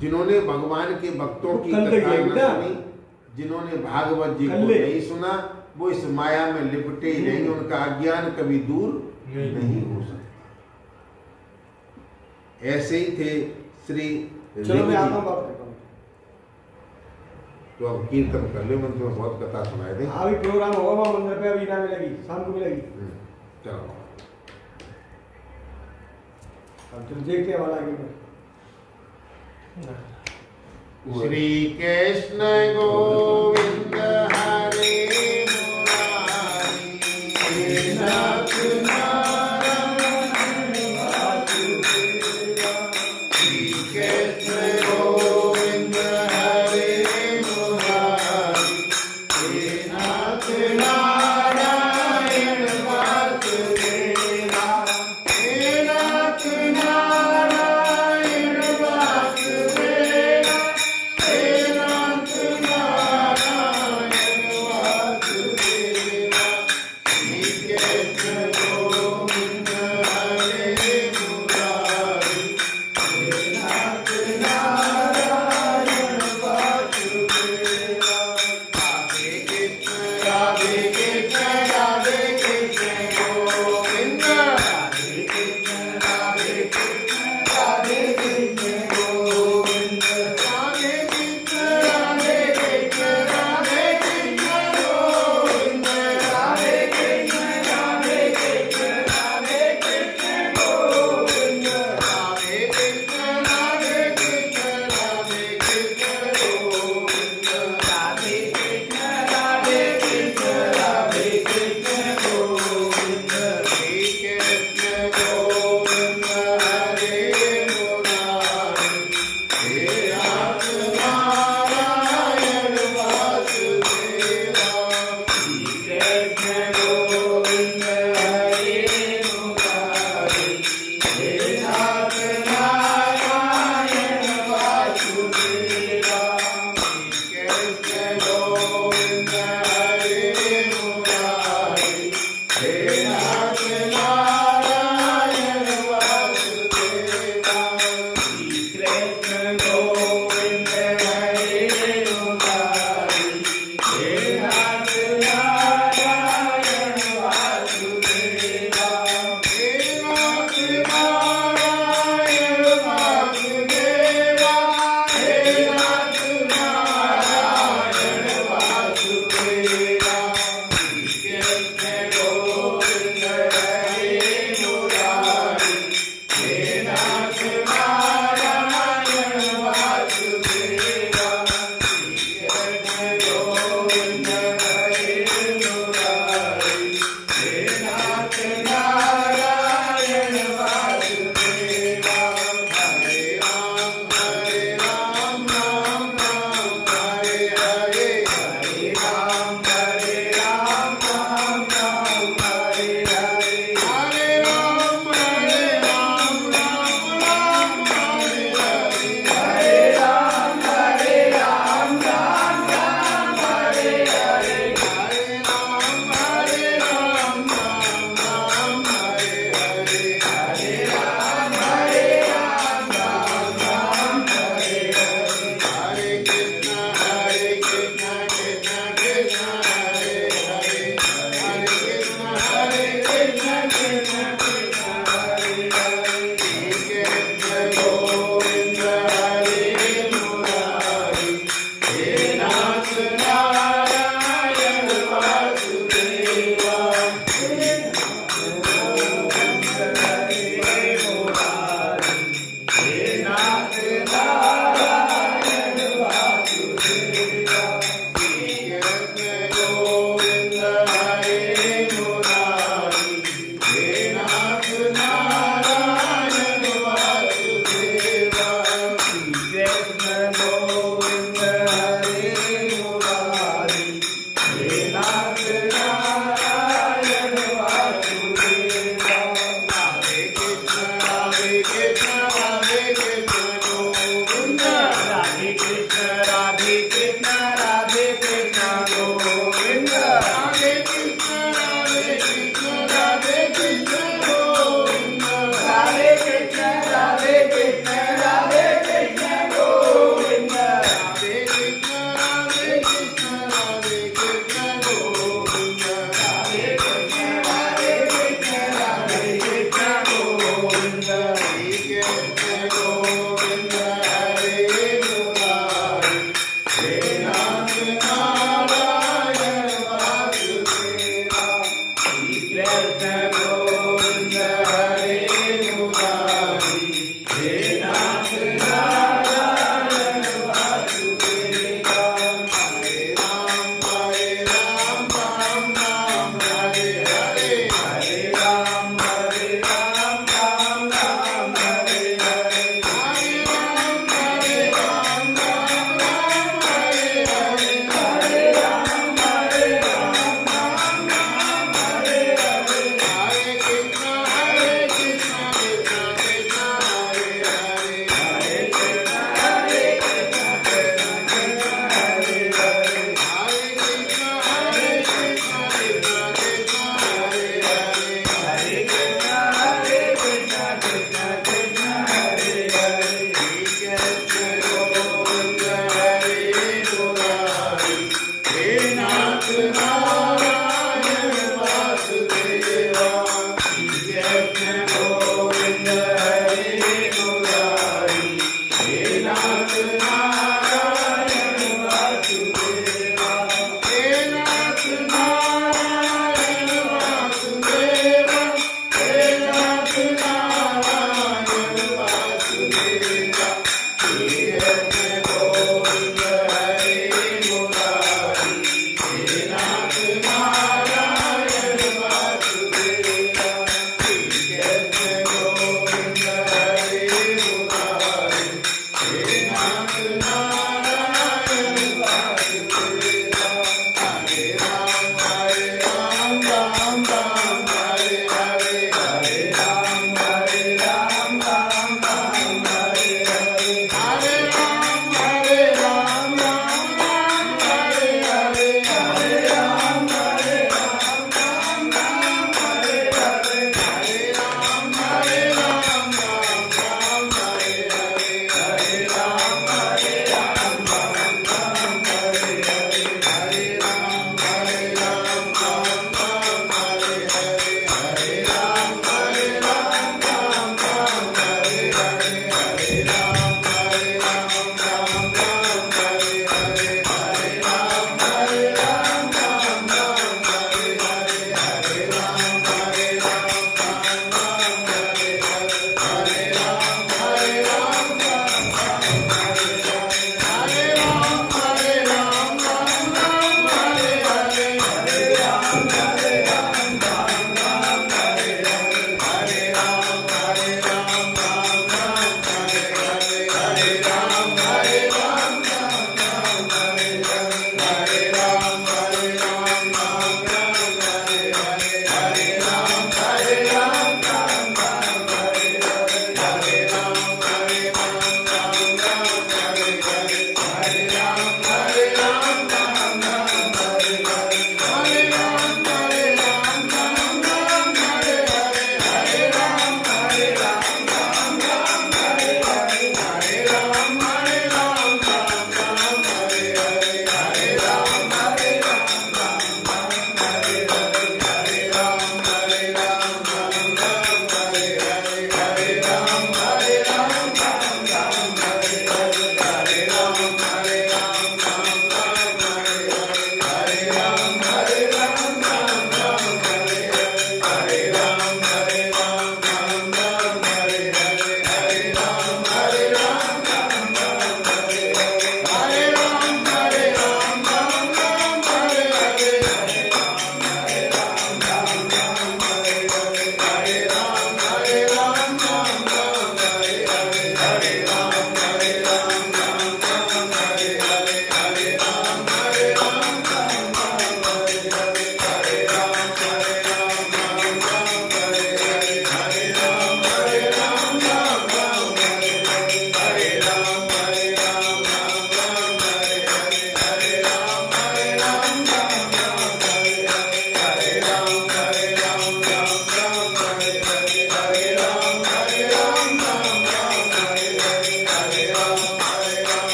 जिन्होंने भगवान के भक्तों की कथा न सुनी, जिन्होंने भागवत जी को नहीं सुना, वो इस माया में लिपटे ही रहेंगे। उनका अज्ञान कभी दूर नहीं हो सकता। ऐसे ही थे श्री। चलो मैं आता हूँ, बात करता हूँ। तो अब कीर्तन कर लो, मैं तुम्हें बहुत कथा सुनाए थे। अभी प्रोग्राम होगा वहाँ मंदिर पे, अभी ना मिलेगी, शाम को मिलेगी। चलो अब चलो देखते हैं वाला आगे में। श्री कृष्ण गोविंद हरे मुरारी, नाथ नारायण वासुदेवा। श्री कृष्ण गोविंद हरे मुरारी, नाथ नारायण वासुदेवा।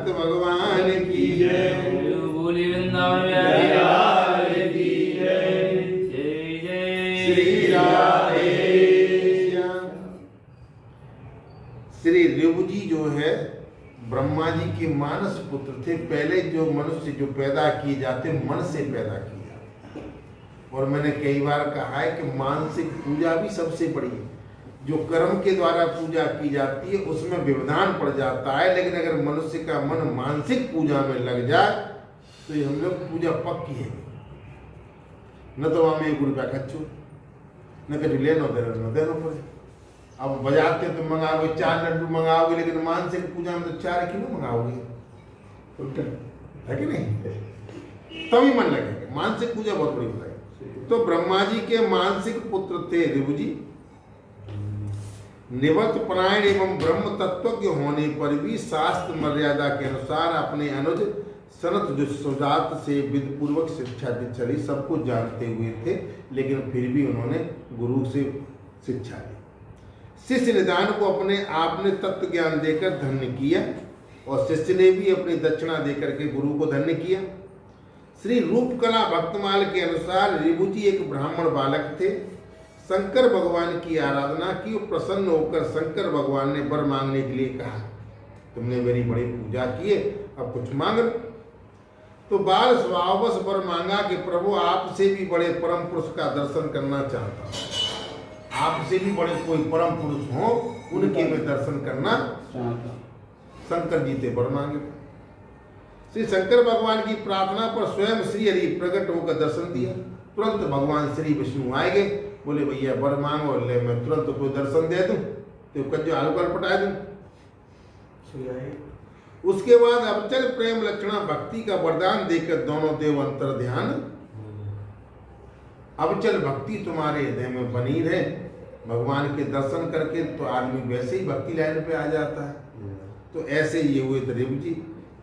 भक्त भगवान की जय। बोली वृंदावन बिहारी लाल की जय। जय जय श्री राधे श्याम। श्री ऋभु जी जो है ब्रह्मा जी के मानस पुत्र थे। पहले जो मनुष्य जो पैदा किए जाते मन से पैदा किए जाते, और मैंने कई बार कहा है कि मानसिक पूजा भी सबसे बड़ी है। जो कर्म के द्वारा पूजा की जाती है उसमें व्यवधान पड़ जाता है, लेकिन अगर मनुष्य का मन मानसिक पूजा में लग जाए तो ये हम लोग पूजा पक्की है। न तो वहां में 1 रुपया खर्चो, न कभी लेना देना पड़े। अब बजाते तो मंगाओगे 4 लड्डू मंगाओगे, लेकिन मानसिक पूजा में तो 4 किलो मंगाओगे, है कि नहीं? तभी मन लगेगा। मानसिक पूजा बहुत बड़ी होता है। तो ब्रह्मा जी के मानसिक पुत्र थे ऋभु जी। निवृत्त परायण एवं ब्रह्म तत्व के होने पर भी शास्त्र मर्यादा के अनुसार अपने अनुज सनत जो सुजात से विधि पूर्वक शिक्षा दी चली, सबको जानते हुए थे, लेकिन फिर भी उन्होंने गुरु से शिक्षा ली। शिष्य निदान को अपने आप ने तत्व ज्ञान देकर धन्य किया, और शिष्य ने भी अपनी दक्षिणा देकर के गुरु को धन्य किया। श्री रूपकला भक्तमाल के अनुसार ऋभु जी एक ब्राह्मण बालक थे। शंकर भगवान की आराधना की और प्रसन्न होकर शंकर भगवान ने वर मांगने के लिए कहा, तुमने मेरी बड़ी पूजा की है, अब कुछ मांग लो। तो बाल स्वभाववश वर मांगा कि प्रभु आपसे भी बड़े परम पुरुष का दर्शन करना चाहता हूँ। आपसे भी बड़े कोई परम पुरुष हो, उनके मैं दर्शन करना चाहता हूँ। शंकर जी से वर मांगे। श्री शंकर भगवान की प्रार्थना पर स्वयं श्री हरि प्रकट होकर दर्शन दिया। तुरंत भगवान श्री विष्णु आए गए, बोले भैया वर मांगो, ले मैं तुरंत कोई दर्शन दे दूं, तो कज्जो आलूकल पटा दूं। उसके बाद अबचल प्रेम लक्षणा भक्ति का वरदान देकर दोनों देव अंतर ध्यान, अबचल भक्ति तुम्हारे हृदय में बनी रहे। भगवान के दर्शन करके तो आदमी वैसे ही भक्ति लाइन पे आ जाता है। तो ऐसे ये हुए थे ऋभु जी।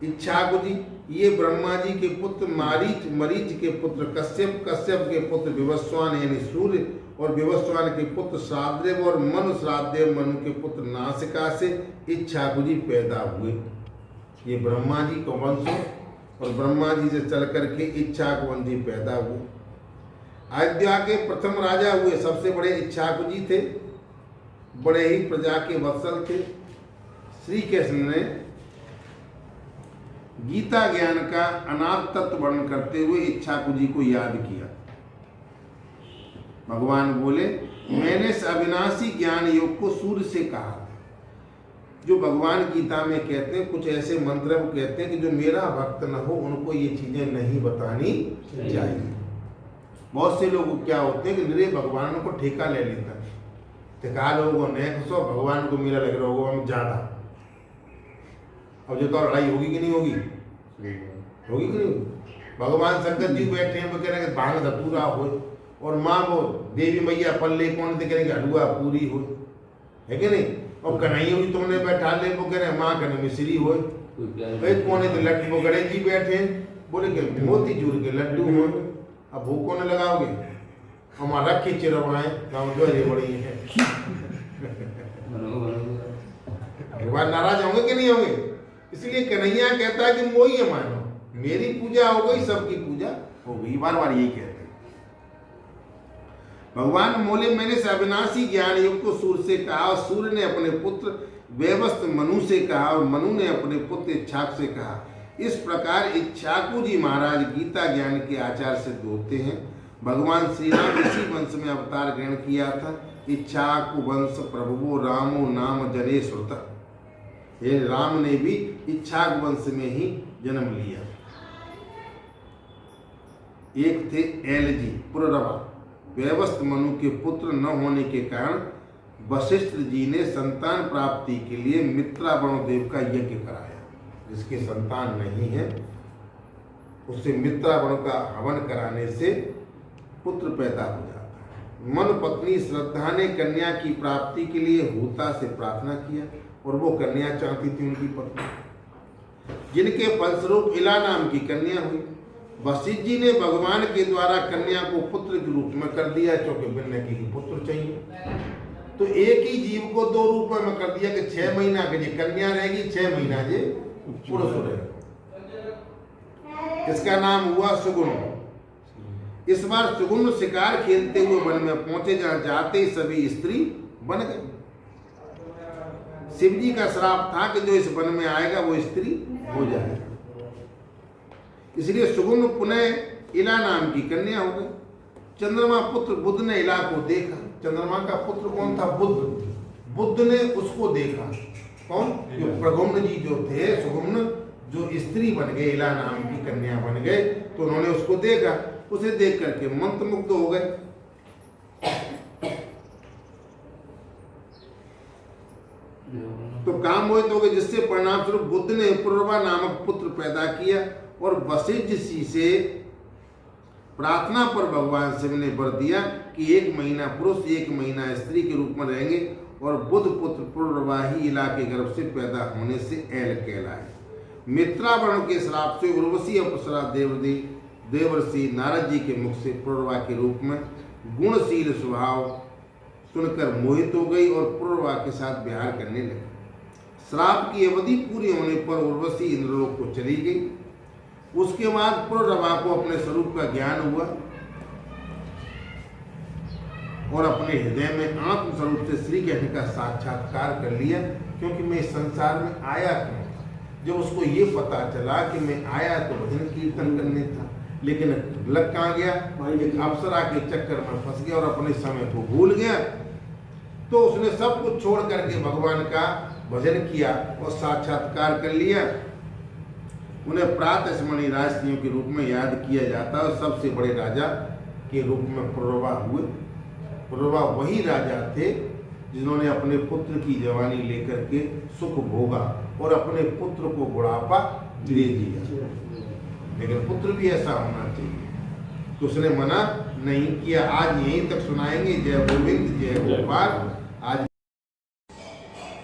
इच्छाकु जी ये ब्रह्मा जी के पुत्र मारीच, मरीच के पुत्र कश्यप, कश्यप के पुत्र विवस्वान यानी सूर्य, और विवस्वान के पुत्र श्राद्धदेव, और मनु श्राद्धदेव मनु के पुत्र नासिका से इच्छाकु जी पैदा हुए। ये ब्रह्मा जी का वंश, और ब्रह्मा जी से चल करके इच्छाकु वंश जी पैदा हुए। अयोध्या के प्रथम राजा हुए, सबसे बड़े इच्छाकु जी थे, बड़े ही प्रजा के वत्सल थे। श्री कृष्ण ने गीता ज्ञान का अनाद तत्व वर्णन करते हुए इच्छाकु जी को याद किया। भगवान बोले, मैंने इस अविनाशी ज्ञान योग को सूर्य से कहा था। जो भगवान गीता में कहते हैं, कुछ ऐसे मंत्र वो कहते हैं कि जो मेरा भक्त न हो उनको ये चीजें नहीं बतानी चाहिए। बहुत से लोग क्या होते हैं कि निरे भगवान को ठेका ले लेता है। ठेका लोगों ने भगवान को मेरा लग रहा होगा हम ज्यादा। अब जो तो लड़ाई होगी कि नहीं होगी? होगी कि नहीं? भगवान शंकर जी बैठे हैं, वो कह रहे हैं भांग धतूरा हो, और माँ वो देवी मैया पल्ले कौन से कह रहे कि हलुआ पूरी हो, है कि नहीं? और कन्हैया भी तुमने बैठा ले, वो कह रहे माँ कन्हैया मिश्री हो। कौन है लड्डू, वो गणेश जी बैठे हैं, बोले कि मोती चूर के लड्डू हो। अब भूख कौन लगाओगे? हमारा रखी चिरवाएं गाँव जो बड़ी है। एक बार नाराज होंगे कि नहीं होंगे? इसलिए कन्हैया कहता है कि मोही मानो, मेरी पूजा हो गई, सबकी पूजा हो गई। बार बार यही कहते हैं। भगवान बोले, मैंने इस अविनाशी ज्ञान युग को सूर्य से कहा, और सूर्य ने अपने पुत्र वैवस्त्र मनु से कहा, और मनु ने अपने पुत्र इच्छाक से कहा। इस प्रकार इच्छाकु जी महाराज गीता ज्ञान के आचार्य सिद्ध होते हैं। भगवान श्री राम इसी वंश में अवतार ग्रहण किया था। इच्छाकु वंश प्रभुवो रामो नाम जने श्रुता। ये राम ने भी इच्छाक वंश में ही जन्म लिया। एक थे एलजी पुररवा, वैवस्त्र मनु के पुत्र न होने के कारण वशिष्ठ जी ने संतान प्राप्ति के लिए मित्रा वरुणदेव का यज्ञ कराया। जिसके संतान नहीं है उससे मित्रा वरुण का हवन कराने से पुत्र पैदा हो जाता है। मन पत्नी श्रद्धा ने कन्या की प्राप्ति के लिए होता से प्रार्थना किया, और वो कन्या चाहती थी उनकी पत्नी, जिनके फलस्वरूप इला नाम की कन्या हुई। वशिष्ठ जी ने भगवान के द्वारा कन्या को पुत्र के रूप में कर दिया, क्योंकि बिन्ने की पुत्र चाहिए। तो एक ही जीव को 2 रूप में कर दिया कि 6 महीना के जी कन्या रहेगी, 6 महीना जे पुरुष रहेगा। इसका नाम हुआ सुगुण। इस बार सुगुण शिकार खेलते हुए वन में पहुंचे, जहां जाते ही सभी स्त्री बन गए। शिव जी का श्राप था कि जो इस वन में आएगा वो स्त्री हो जाएगा, इसलिए सुगुण पुनः इला नाम की कन्या हो गई। चंद्रमा पुत्र बुद्ध ने इला को देखा। चंद्रमा का पुत्र कौन था? बुद्ध। बुद्ध ने उसको देखा। कौन? जो प्रगुम्न जी जो थे, सुगुम्न जो स्त्री बन गए, इला नाम की कन्या बन गए, तो उन्होंने उसको देखा। उसे देख करके मंत्रमुग्ध हो गए। तो काम मोहित हो गए, जिससे परिणाम स्वरूप बुद्ध ने पुरुरवा नामक पुत्र पैदा किया और वशिष्ठ जी से प्रार्थना पर भगवान शिव ने वर दिया कि 1 महीना पुरुष 1 महीना स्त्री के रूप में रहेंगे और बुद्ध पुत्र पुरुरवा ही इला के गर्भ से पैदा होने से ऐल कहलाए। मित्रावर्ण के श्राप से उर्वशी अप्सरा देवर्षि नारद जी के मुख से पुरुरवा के रूप में गुणशील स्वभाव सुनकर मोहित हो गई और पुरुरवा के साथ विहार करने लगी। श्राप की अवधि पूरी होने पर उर्वशी इंद्रलोक को चली गई। उसके बाद पुरुरवा को अपने स्वरूप का ज्ञान हुआ और अपने हृदय में आत्म स्वरूप से श्री कृष्ण का साक्षात्कार कर लिया, क्योंकि मैं इस संसार में आया क्यों था। जब उसको ये पता चला कि मैं आया तो भजन कीर्तन करने था, लेकिन लग कहाँ गया? एक अप्सरा के चक्कर में फंस गया और अपने समय को भूल गया। तो उसने सब कुछ छोड़ करके भगवान का भजन किया और साक्षात्कार कर लिया। उन्हें प्रातः स्मरणीय राजसिंह के रूप में याद किया जाता है और सबसे बड़े राजा के रूप में पुरुरवा हुए। पुरुरवा वही राजा थे जिन्होंने अपने पुत्र की जवानी लेकर के सुख भोगा और अपने पुत्र को बुढ़ापा दे दिया, लेकिन पुत्र भी ऐसा होना चाहिए, तो उसने मना नहीं किया। आज यहीं तक सुनाएंगे। जय गोविंद जय गोपाल। आज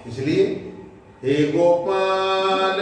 इसलिए हे गोपाल